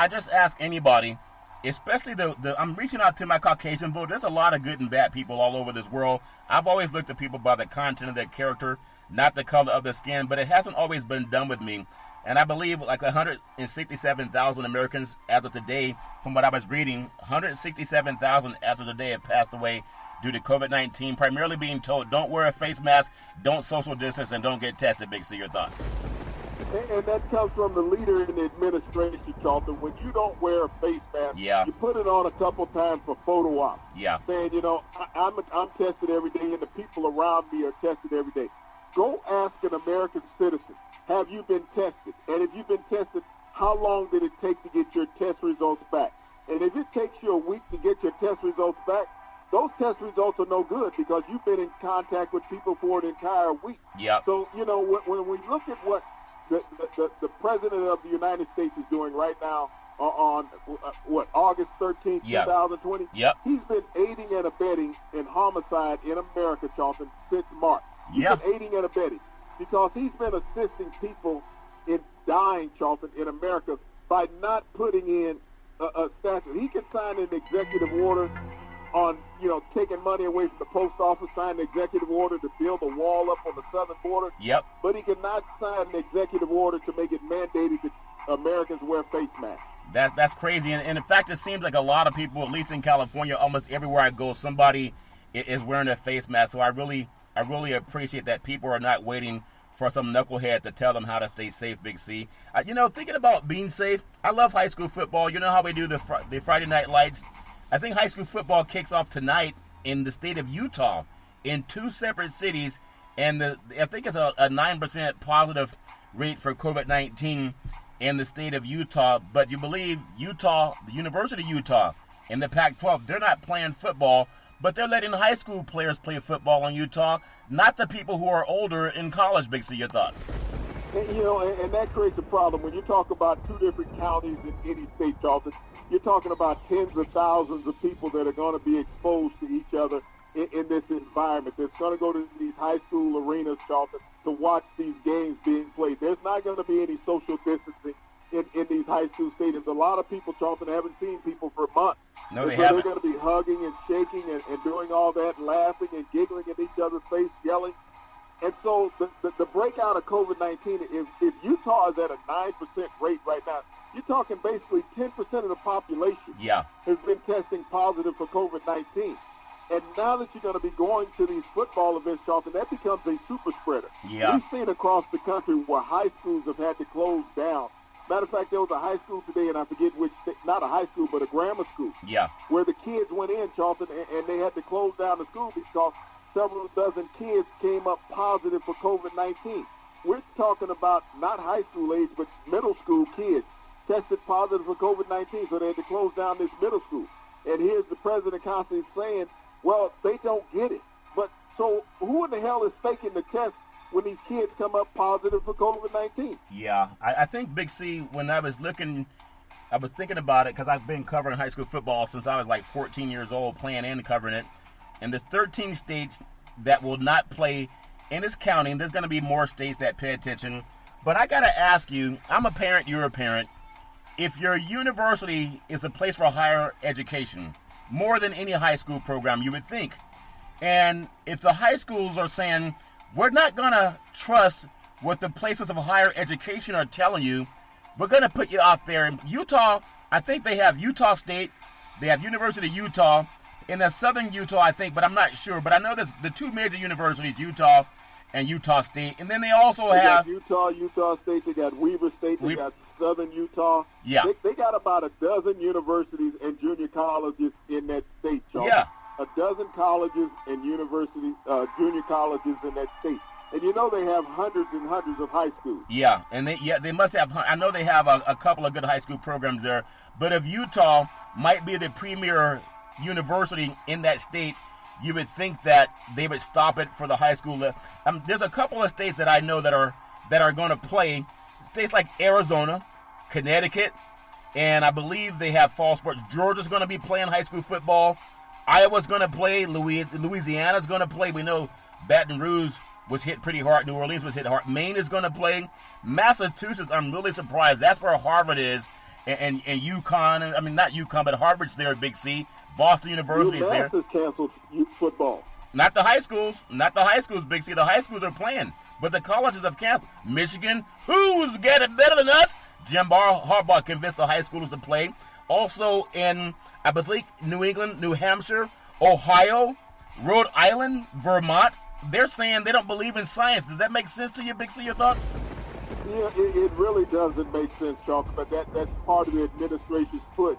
just ask anybody, especially I'm reaching out to my Caucasian vote. There's a lot of good and bad people all over this world. I've always looked at people by the content of their character, not the color of their skin, but it hasn't always been done with me. And I believe like 167,000 Americans as of today, from what I was reading, 167,000 as of today have passed away due to COVID-19, primarily being told, don't wear a face mask, don't social distance, and don't get tested. Big C, your thoughts? And that comes from the leader in the administration, Charlton. When you don't wear a face mask, you put it on a couple times for photo ops. Yeah. Saying, I'm tested every day, and the people around me are tested every day. Go ask an American citizen, have you been tested? And if you've been tested, how long did it take to get your test results back? And if it takes you a week to get your test results back, those test results are no good because you've been in contact with people for an entire week. Yeah. So, when we look at what the President of the United States is doing right now on August 13th, Yep. 2020. Yep. He's been aiding and abetting in homicide in America, Charlton, since March. He's Yep. been aiding and abetting because he's been assisting people in dying, Charlton, in America by not putting in a statute. He can sign an executive order on, taking money away from the post office, sign an executive order to build a wall up on the southern border. Yep. But he cannot sign an executive order to make it mandated that Americans wear face masks. That's crazy. And in fact, it seems like a lot of people, at least in California, almost everywhere I go, somebody is wearing a face mask. So I really appreciate that people are not waiting for some knucklehead to tell them how to stay safe, Big C. Thinking about being safe, I love high school football. You know how we do the Friday night lights? I think high school football kicks off tonight in the state of Utah in 2 separate cities, and I think it's a 9% positive rate for COVID-19 in the state of Utah. But you believe Utah, the University of Utah, in the Pac-12, they're not playing football, but they're letting high school players play football in Utah, not the people who are older in college. Big C, your thoughts? And that creates a problem. When you talk about 2 different counties in any state, Charlton, you're talking about tens of thousands of people that are going to be exposed to each other in this environment. That's going to go to these high school arenas, Charlton, to watch these games being played. There's not going to be any social distancing in these high school stadiums. A lot of people, Charlton, haven't seen people for months. No, they so haven't. They're going to be hugging and shaking and doing all that, laughing and giggling at each other's face, yelling. And so the breakout of COVID-19, if Utah is at a 9% rate right now, you're talking basically 10% of the population has been testing positive for COVID-19. And now that you're going to be going to these football events, Charlton, that becomes a super spreader. Yeah. We've seen across the country where high schools have had to close down. Matter of fact, there was a high school today, and I forget which, not a high school, but a grammar school, where the kids went in, Charlton, and they had to close down the school because several dozen kids came up positive for COVID-19. We're talking about not high school age, but middle school kids tested positive for COVID-19, so they had to close down this middle school. And here's the president constantly saying, well, they don't get it. But so who in the hell is faking the test when these kids come up positive for COVID-19? Yeah, I think, Big C, when I was thinking about it, because I've been covering high school football since I was like 14 years old, playing and covering it. And there's 13 states that will not play in this county. There's going to be more states that pay attention. But I got to ask you, I'm a parent, you're a parent. If your university is a place for higher education, more than any high school program, you would think. And if the high schools are saying, we're not going to trust what the places of higher education are telling you, we're going to put you out there. In Utah, I think they have Utah State, they have University of Utah, in the southern Utah, I think, but I'm not sure. But I know there's the 2 major universities, Utah and Utah State. And then they also have Utah State, they got Weber State, they got Southern Utah. Yeah. They got about a dozen universities and junior colleges in that state, Charles. Yeah. A dozen colleges and universities, junior colleges in that state. And you know they have hundreds and hundreds of high schools. Yeah, and they must have, I know they have a couple of good high school programs there. But if Utah might be the premier university in that state, you would think that they would stop it for the high school. There's a couple of states that I know that are going to play. States like Arizona, Connecticut, and I believe they have fall sports. Georgia's going to be playing high school football. Iowa's going to play. Louisiana's going to play. We know Baton Rouge was hit pretty hard. New Orleans was hit hard. Maine is going to play. Massachusetts, I'm really surprised. That's where Harvard is, and UConn. I mean, not UConn, but Harvard's there at Big C. Boston University is there. UMass has canceled football. Not the high schools. Not the high schools, Big C. The high schools are playing, but the colleges have canceled. Michigan, who's getting better than us? Jim Harbaugh convinced the high schoolers to play. Also in, I believe, New England, New Hampshire, Ohio, Rhode Island, Vermont, they're saying they don't believe in science. Does that make sense to you, Big C? Your thoughts? Yeah, it really doesn't make sense, Charles, but that's part of the administration's push,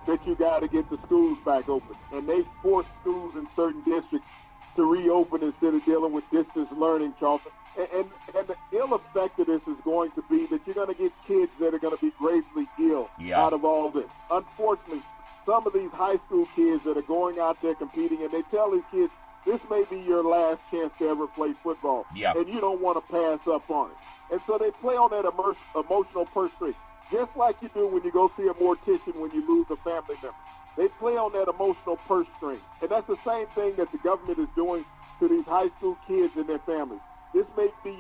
that you got to get the schools back open. And they force schools in certain districts to reopen instead of dealing with distance learning, Charles. And the ill effect of this is going to be that you're going to get kids that are going to be gravely ill out of all this. Unfortunately, some of these high school kids that are going out there competing, and they tell these kids, this may be your last chance to ever play football, and you don't want to pass up on it. And so they play on that emotional purse string. just like you do when you go see a mortician when you lose a family member. They play on that emotional purse string. And that's the same thing that the government is doing to these high school kids and their families. This may be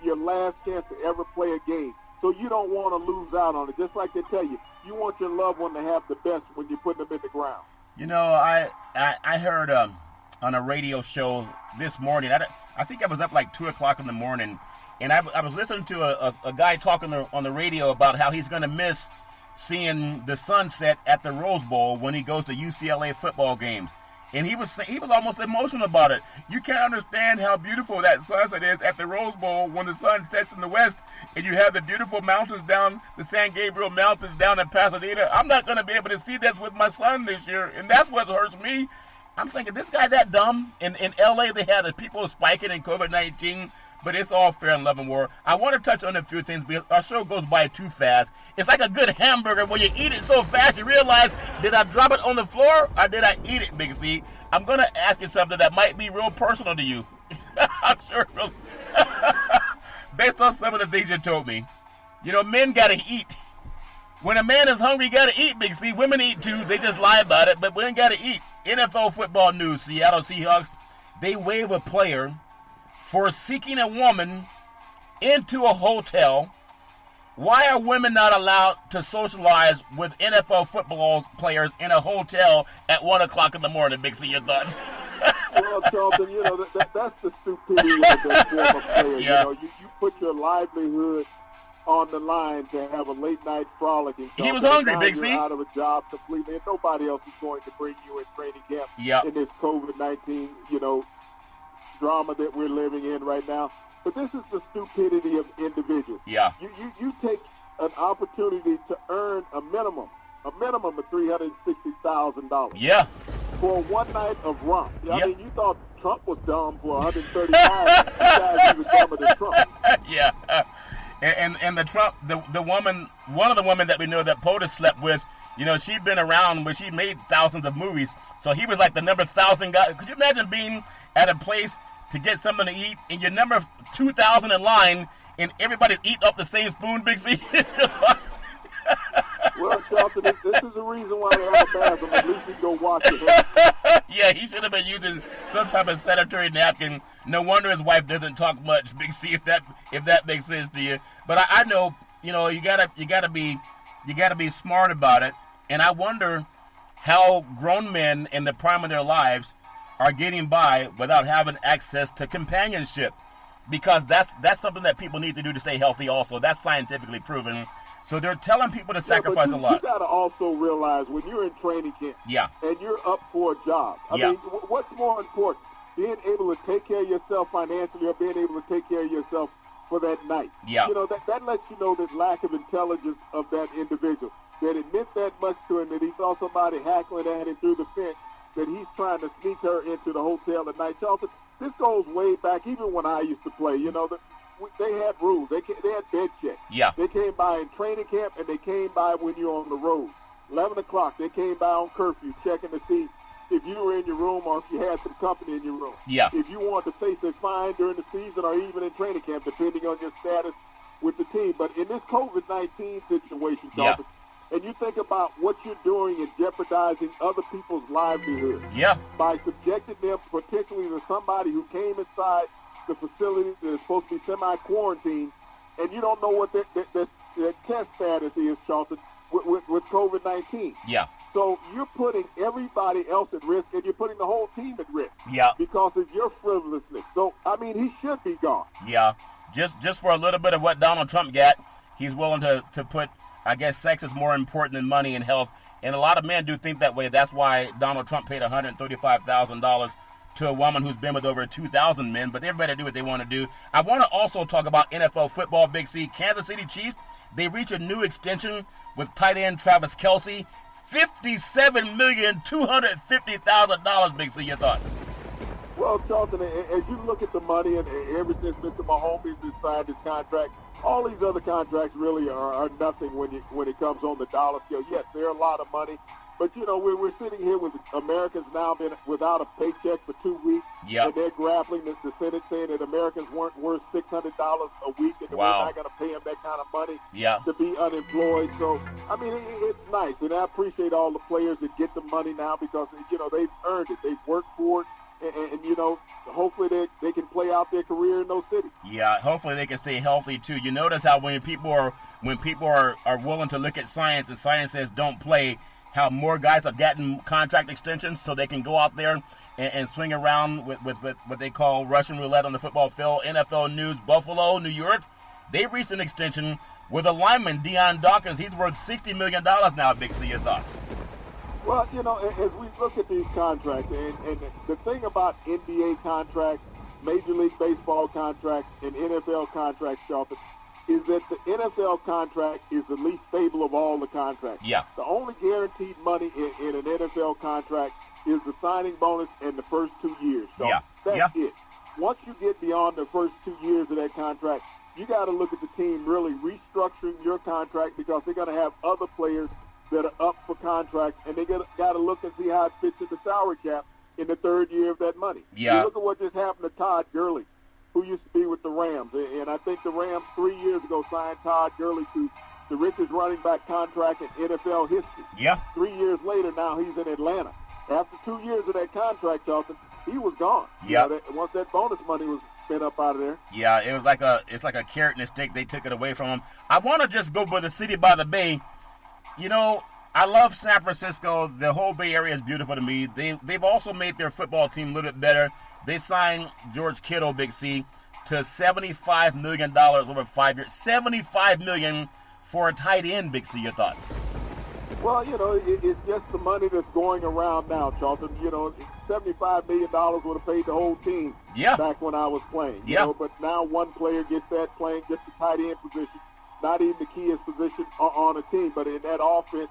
your last chance to ever play a game. So you don't want to lose out on it. Just like they tell you, you want your loved one to have the best when you put them in the ground. You know, I heard on a radio show this morning, I think I was up like 2 o'clock in the morning, and I was listening to a guy talking on the radio about how he's going to miss seeing the sunset at the Rose Bowl when he goes to UCLA football games. And he was almost emotional about it. You can't understand how beautiful that sunset is at the Rose Bowl when the sun sets in the west and you have the beautiful mountains down, the San Gabriel Mountains down in Pasadena. I'm not going to be able to see this with my son this year, and that's what hurts me. I'm thinking, this guy that dumb? In L.A., they had the people spiking in COVID-19, but it's all fair and love and war. I want to touch on a few things because our show goes by too fast. It's like a good hamburger where you eat it so fast you realize, did I drop it on the floor or did I eat it, Big C? I'm going to ask you something that might be real personal to you. I'm sure. Based on some of the things you told me. You know, men got to eat. When a man is hungry, you got to eat, Big C. Women eat too. They just lie about it, but women got to eat. NFL football news, Seattle Seahawks, they waive a player for seeking a woman into a hotel. Why are women not allowed to socialize with NFL football players in a hotel at 1 o'clock in the morning? Big C, your thoughts? Well, Charlton, you know, that's the stupidity of the former player. Yeah. You know, you put your livelihood on the line to have a late-night frolic. And he was hungry, Big C. You're out of a job completely, and nobody else is going to bring you in training camp in this COVID-19, you know, drama that we're living in right now. But this is the stupidity of individuals. Yeah. You take an opportunity to earn a minimum of $360,000. Yeah. For one night of romp. I Yep. mean, you thought Trump was dumb for 135. You guys even dumber than Trump. Yeah. And the Trump, the woman, one of the women that we know that POTUS slept with, you know, she'd been around where she made thousands of movies. So he was like the number 1,000 guy. Could you imagine being at a place to get something to eat and you're number 2,000 in line and everybody's eating off the same spoon, Big C? Well, Charlton, this is the reason why they have a bathroom. At least you go wash your hands. Yeah, he should have been using some type of sanitary napkin. No wonder his wife doesn't talk much, Big C, if that makes sense to you. But I know, you know, you gotta be smart about it. And I wonder how grown men in the prime of their lives are getting by without having access to companionship, because that's something that people need to do to stay healthy. Also, that's scientifically proven. So they're telling people to sacrifice a lot. You got to also realize when you're in training camp and you're up for a job, I mean, what's more important, being able to take care of yourself financially or being able to take care of yourself for that night? Yeah. You know, that lets you know the lack of intelligence of that individual, that it meant that much to him that he saw somebody hackling at him through the fence, that he's trying to sneak her into the hotel at night. Charlton, this goes way back, even when I used to play. You know, they had rules. They had bed checks. Yeah. They came by in training camp, and they came by when you're on the road. 11 o'clock, they came by on curfew, checking to see if you were in your room or if you had some company in your room. Yeah. If you wanted to face a fine during the season or even in training camp, depending on your status with the team. But in this COVID-19 situation, Charlton, and you think about what you're doing in jeopardizing other people's livelihood by subjecting them potentially to somebody who came inside the facility that is supposed to be semi-quarantined, and you don't know what their test status is, Charlton, with COVID-19. Yeah. So you're putting everybody else at risk, and you're putting the whole team at risk. Yeah. Because of your frivolousness. So, I mean, he should be gone. Yeah. Just for a little bit of what Donald Trump got, he's willing to put, I guess, sex is more important than money and health. And a lot of men do think that way. That's why Donald Trump paid $135,000 to a woman who's been with over 2,000 men. But everybody do what they want to do. I want to also talk about NFL football, Big C. Kansas City Chiefs, they reach a new extension with tight end Travis Kelce. $57,250,000, Big C. Your thoughts? Well, Charlton, as you look at the money, and ever since Mr. Mahomes has signed his contract, all these other contracts really are nothing when it comes on the dollar scale. Yes, they're a lot of money, But, we're sitting here with Americans now been without a paycheck for 2 weeks. Yep. And they're grappling the Senate saying that Americans weren't worth $600 a week and that we're not going to pay them that kind of money to be unemployed. So, I mean, it's nice. And I appreciate all the players that get the money now because, they've earned it. They've worked for it. And hopefully they can play out their career in those cities. Yeah, hopefully they can stay healthy too. You notice how when people are willing to look at science and science says don't play, how more guys have gotten contract extensions so they can go out there and swing around with what they call Russian roulette on the football field. NFL News, Buffalo, New York, they reached an extension with a lineman, Deion Dawkins. He's worth $60 million now. Big C, your thoughts? Well, as we look at these contracts, and the thing about NBA contracts, Major League Baseball contracts, and NFL contracts, Charlton, is that the NFL contract is the least stable of all the contracts. Yeah. The only guaranteed money in an NFL contract is the signing bonus and the first 2 years. So that's it. Once you get beyond the first 2 years of that contract, you got to look at the team really restructuring your contract because they're going to have other players that are up for contracts, and they got to look and see how it fits in the salary cap in the third year of that money. Yeah. You look at what just happened to Todd Gurley, who used to be with the Rams. And I think the Rams 3 years ago signed Todd Gurley to the richest running back contract in NFL history. Yeah. 3 years later, now he's in Atlanta. After 2 years of that contract, Charlton, he was gone. Yeah. Once that bonus money was spent up out of there. Yeah, it's like a carrot and a stick. They took it away from him. I want to just go by the city by the bay. I love San Francisco. The whole Bay Area is beautiful to me. They've also made their football team a little bit better. They signed George Kittle, Big C, to $75 million over 5 years. $75 million for a tight end, Big C. Your thoughts? Well, it's just the money that's going around now, Charlton. $75 million would have paid the whole team back when I was playing. But now one player gets that playing just the tight end position, not even the keyest position on a team. But in that offense,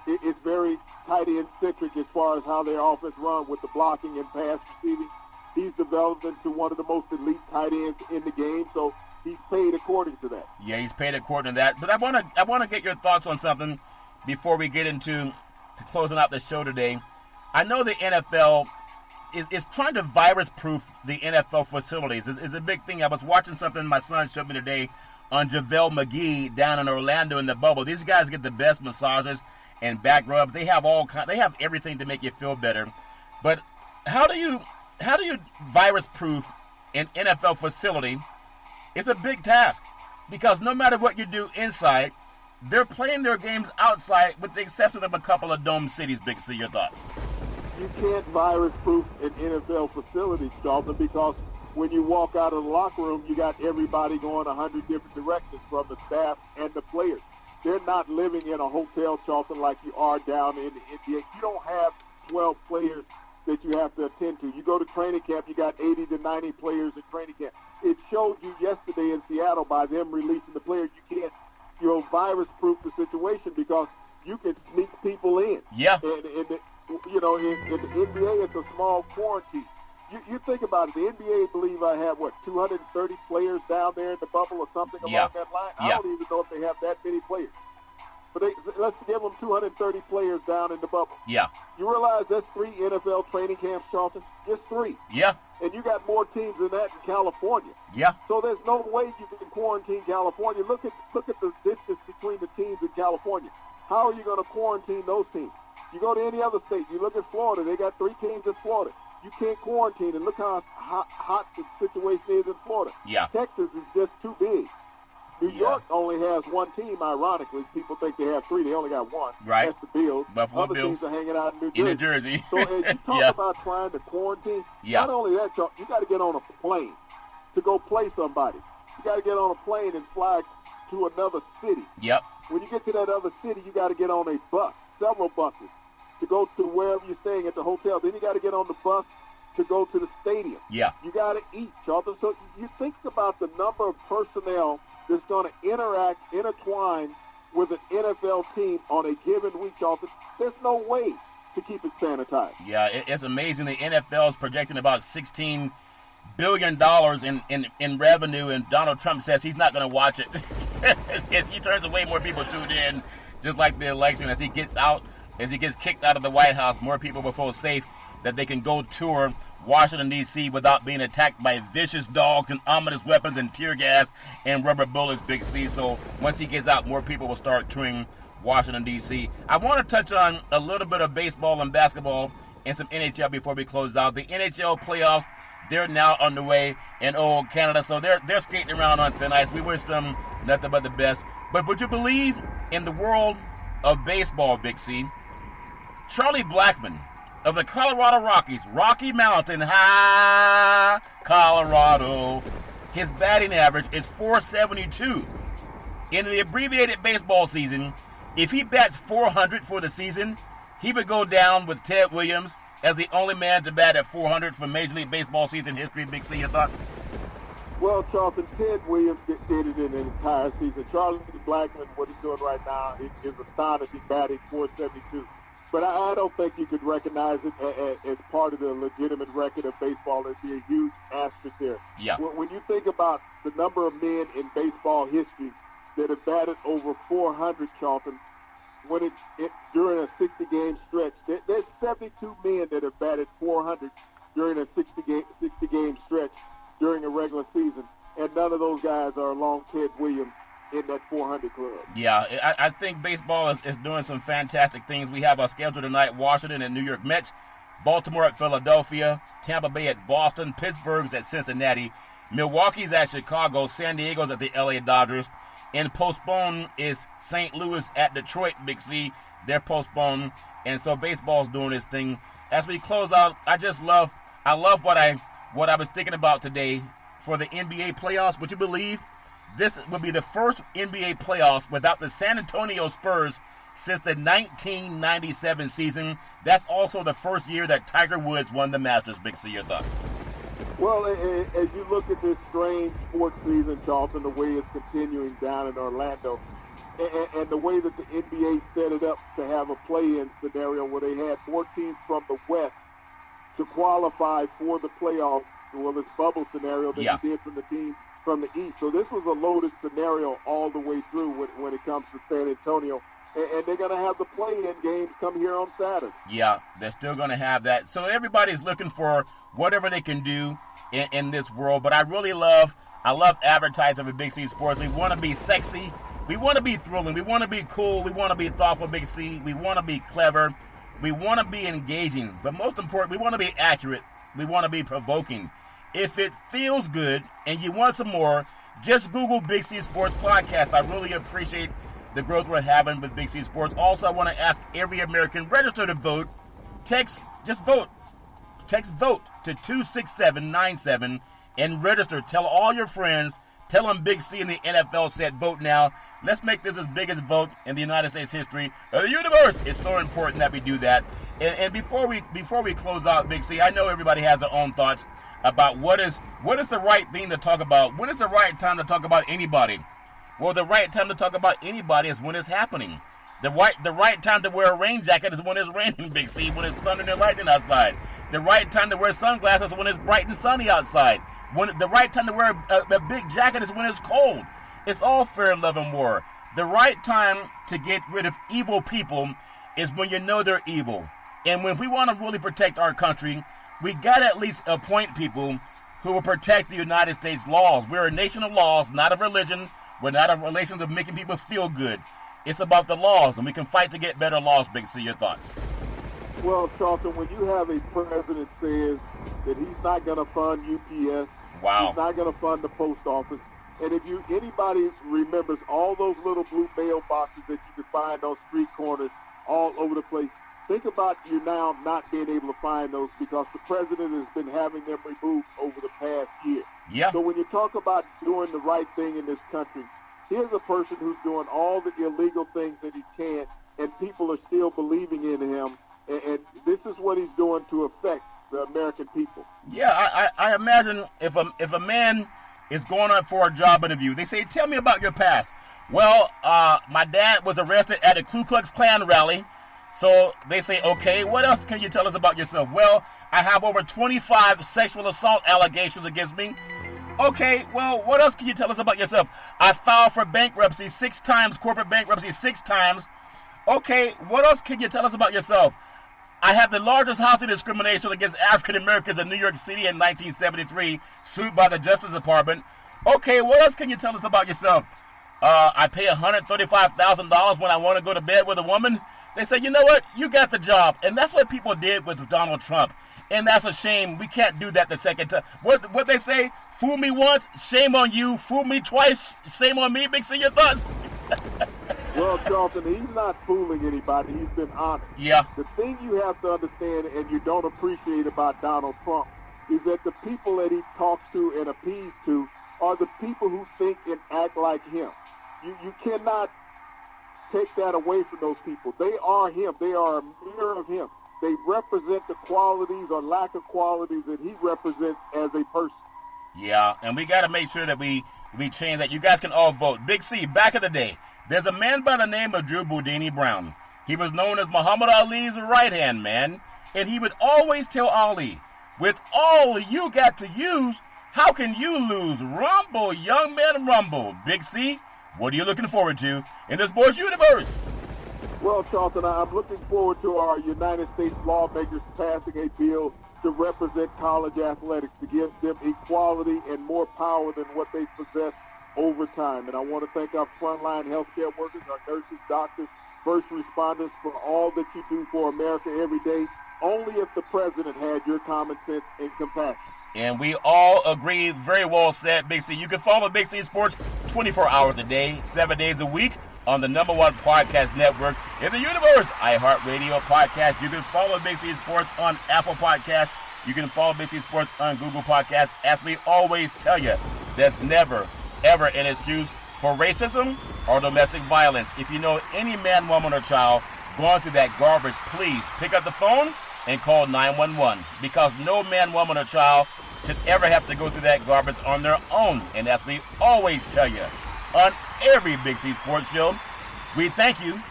it's very tight end centric as far as how their offense run with the blocking and pass receiving. He's developed into one of the most elite tight ends in the game, so he's paid according to that. Yeah, he's paid according to that. But I want to get your thoughts on something before we get into closing out the show today. I know the NFL is trying to virus-proof the NFL facilities. It's a big thing. I was watching something my son showed me today on JaVale McGee down in Orlando in the bubble. These guys get the best massages and back rubs. They have they have everything to make you feel better. But how do you virus-proof an NFL facility? It's a big task because no matter what you do inside, they're playing their games outside with the exception of a couple of dome cities. Big C, your thoughts? You can't virus-proof an NFL facility, Charlton, because when you walk out of the locker room, you got everybody going 100 different directions from the staff and the players. They're not living in a hotel, Charlton, like you are down in the NBA. You don't have 12 players that you have to attend to. You go to training camp, you got 80 to 90 players in training camp. It showed you yesterday in Seattle by them releasing the players. You can't, virus-proof the situation because you can sneak people in. Yeah. And in the NBA, it's a small quarantine. You think about it. The NBA, I believe I have, 230 players down there in the bubble or something along that line? I don't even know if they have that many players. But let's give them 230 players down in the bubble. Yeah. You realize that's 3 NFL training camps, Charlton? Just 3. Yeah. And you got more teams than that in California. Yeah. So there's no way you can quarantine California. Look at the distance between the teams in California. How are you going to quarantine those teams? You go to any other state. You look at Florida. They got 3 teams in Florida. You can't quarantine, and look how hot the situation is in Florida. Yeah. Texas is just too big. New York only has 1 team, ironically. People think they have 3. They only got 1. Right. That's the Bills. Buffalo Other Bills. teams are hanging out in New Jersey. So as you talk about trying to quarantine, not only that, you got to get on a plane to go play somebody. You got to get on a plane and fly to another city. Yep. When you get to that other city, you got to get on a bus, several buses, to go to wherever you're staying at the hotel. Then you got to get on the bus to go to the stadium. Yeah. You got to eat, Charlton. So you think about the number of personnel that's going to intertwine with an NFL team on a given week, Charlton. There's no way to keep it sanitized. Yeah, it's amazing. The NFL is projecting about $16 billion in revenue, and Donald Trump says he's not going to watch it. As he turns away, more people tune in, just like the election, as he gets out as he gets kicked out of the White House, more people will feel safe that they can go tour Washington, D.C. without being attacked by vicious dogs and ominous weapons and tear gas and rubber bullets, Big C. So once he gets out, more people will start touring Washington, D.C. I want to touch on a little bit of baseball and basketball and some NHL before we close out. The NHL playoffs, they're now underway in old Canada, so they're skating around on thin ice. We wish them nothing but the best. But would you believe in the world of baseball, Big C, Charlie Blackmon of the Colorado Rockies, Rocky Mountain High, Colorado, his batting average is .472. In the abbreviated baseball season, if he bats .400 for the season, he would go down with Ted Williams as the only man to bat at .400 for Major League Baseball season history. Big C, your thoughts? Well, Charlton, Ted Williams did it in an entire season. Charlie Blackmon, what he's doing right now is astonishing, batting .472. But I don't think you could recognize it as part of the legitimate record of baseball. There'd be a huge asterisk there. Yeah. When you think about the number of men in baseball history that have batted over .400, Charlton, when during a 60-game stretch, there's 72 men that have batted .400 during a 60-game stretch during a regular season, and none of those guys are along Ted Williams in that .400 club. Yeah, I think baseball is doing some fantastic things. We have a schedule tonight: Washington and New York Mets, Baltimore at Philadelphia, Tampa Bay at Boston, Pittsburgh's at Cincinnati, Milwaukee's at Chicago, San Diego's at the LA Dodgers, and postponed is St. Louis at Detroit, Big C. They're postponed, and so baseball's doing its thing. As we close out, I love what I was thinking about today for the NBA playoffs. Would you believe this would be the first NBA playoffs without the San Antonio Spurs since the 1997 season? That's also the first year that Tiger Woods won the Masters. Big C, your thoughts? Well, as you look at this strange sports season, Charlton, the way it's continuing down in Orlando, and the way that the NBA set it up to have a play-in scenario where they had 4 teams from the West to qualify for the playoffs, well, this bubble scenario that you did from the teams from the East. So this was a loaded scenario all the way through when it comes to San Antonio. And they're going to have the play-in games come here on Saturday. Yeah, they're still going to have that. So everybody's looking for whatever they can do in this world. But I love advertising for Big C Sports. We want to be sexy. We want to be thrilling. We want to be cool. We want to be thoughtful, Big C. We want to be clever. We want to be engaging. But most important, we want to be accurate. We want to be provoking. If it feels good and you want some more, just Google Big C Sports Podcast. I really appreciate the growth we're having with Big C Sports. Also, I want to ask every American, register to vote. Just vote. Text VOTE to 26797 and register. Tell all your friends. Tell them Big C and the NFL said vote now. Let's make this as big as vote in the United States history of the universe. It's so important that we do that. And before we close out, Big C, I know everybody has their own thoughts about what is the right thing to talk about. When is the right time to talk about anybody? Well, the right time to talk about anybody is when it's happening. The right time to wear a rain jacket is when it's raining, Big C, when it's thunder and lightning outside. The right time to wear sunglasses is when it's bright and sunny outside. The right time to wear a big jacket is when it's cold. It's all fair, love, and war. The right time to get rid of evil people is when you know they're evil. And when we want to really protect our country, we got to at least appoint people who will protect the United States laws. We're a nation of laws, not of religion. We're not a relation of making people feel good. It's about the laws, and we can fight to get better laws, Big C. Your thoughts? Well, Charlton, when you have a president says that he's not going to fund UPS, wow, he's not going to fund the post office, and if anybody remembers all those little blue mailboxes that you can find on street corners all over the place, think about you now not being able to find those because the president has been having them removed over the past year. Yeah. So when you talk about doing the right thing in this country, here's a person who's doing all the illegal things that he can, and people are still believing in him. And this is what he's doing to affect the American people. Yeah, I imagine if a man is going up for a job interview, they say, "Tell me about your past." Well, my dad was arrested at a Ku Klux Klan rally. So they say, "Okay, what else can you tell us about yourself?" "Well, I have over 25 sexual assault allegations against me." "Okay, well, what else can you tell us about yourself?" "I filed for bankruptcy 6 times, corporate bankruptcy 6 times. Okay, what else can you tell us about yourself? I had the largest housing discrimination against African Americans in New York City in 1973, sued by the Justice Department. Okay, what else can you tell us about yourself? I pay $135,000 when I want to go to bed with a woman. They say, you know what? You got the job. And that's what people did with Donald Trump. And that's a shame. We can't do that the second time. What they say, fool me once, shame on you. Fool me twice, shame on me. Big C, your thoughts? Well, Charlton, he's not fooling anybody. He's been honest. Yeah. The thing you have to understand and you don't appreciate about Donald Trump is that the people that he talks to and appeals to are the people who think and act like him. You cannot take that away from those people. They are him. They are a mirror of him. They represent the qualities or lack of qualities that he represents as a person. Yeah, and we got to make sure that we change that. You guys can all vote. Big C, back in the day, there's a man by the name of Drew Boudini Brown. He was known as Muhammad Ali's right-hand man, and he would always tell Ali, with all you got to use, how can you lose? Rumble, young man, rumble. Big C, what are you looking forward to in the sports universe? Well, Charlton, I'm looking forward to our United States lawmakers passing a bill to represent college athletics, to give them equality and more power than what they possess over time. And I want to thank our frontline healthcare workers, our nurses, doctors, first responders for all that you do for America every day. Only if the president had your common sense and compassion. And we all agree. Very well said, Big C. You can follow Big C Sports 24 hours a day, 7 days a week on the #1 podcast network in the universe, iHeartRadio podcast. You can follow Big C Sports on Apple Podcasts. You can follow Big C Sports on Google Podcasts. As we always tell you, there's never, ever an excuse for racism or domestic violence. If you know any man, woman, or child going through that garbage, please pick up the phone and call 911, because no man, woman, or child should ever have to go through that garbage on their own. And as we always tell you on every Big C Sports show, we thank you,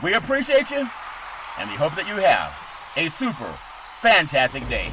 we appreciate you, and we hope that you have a super fantastic day.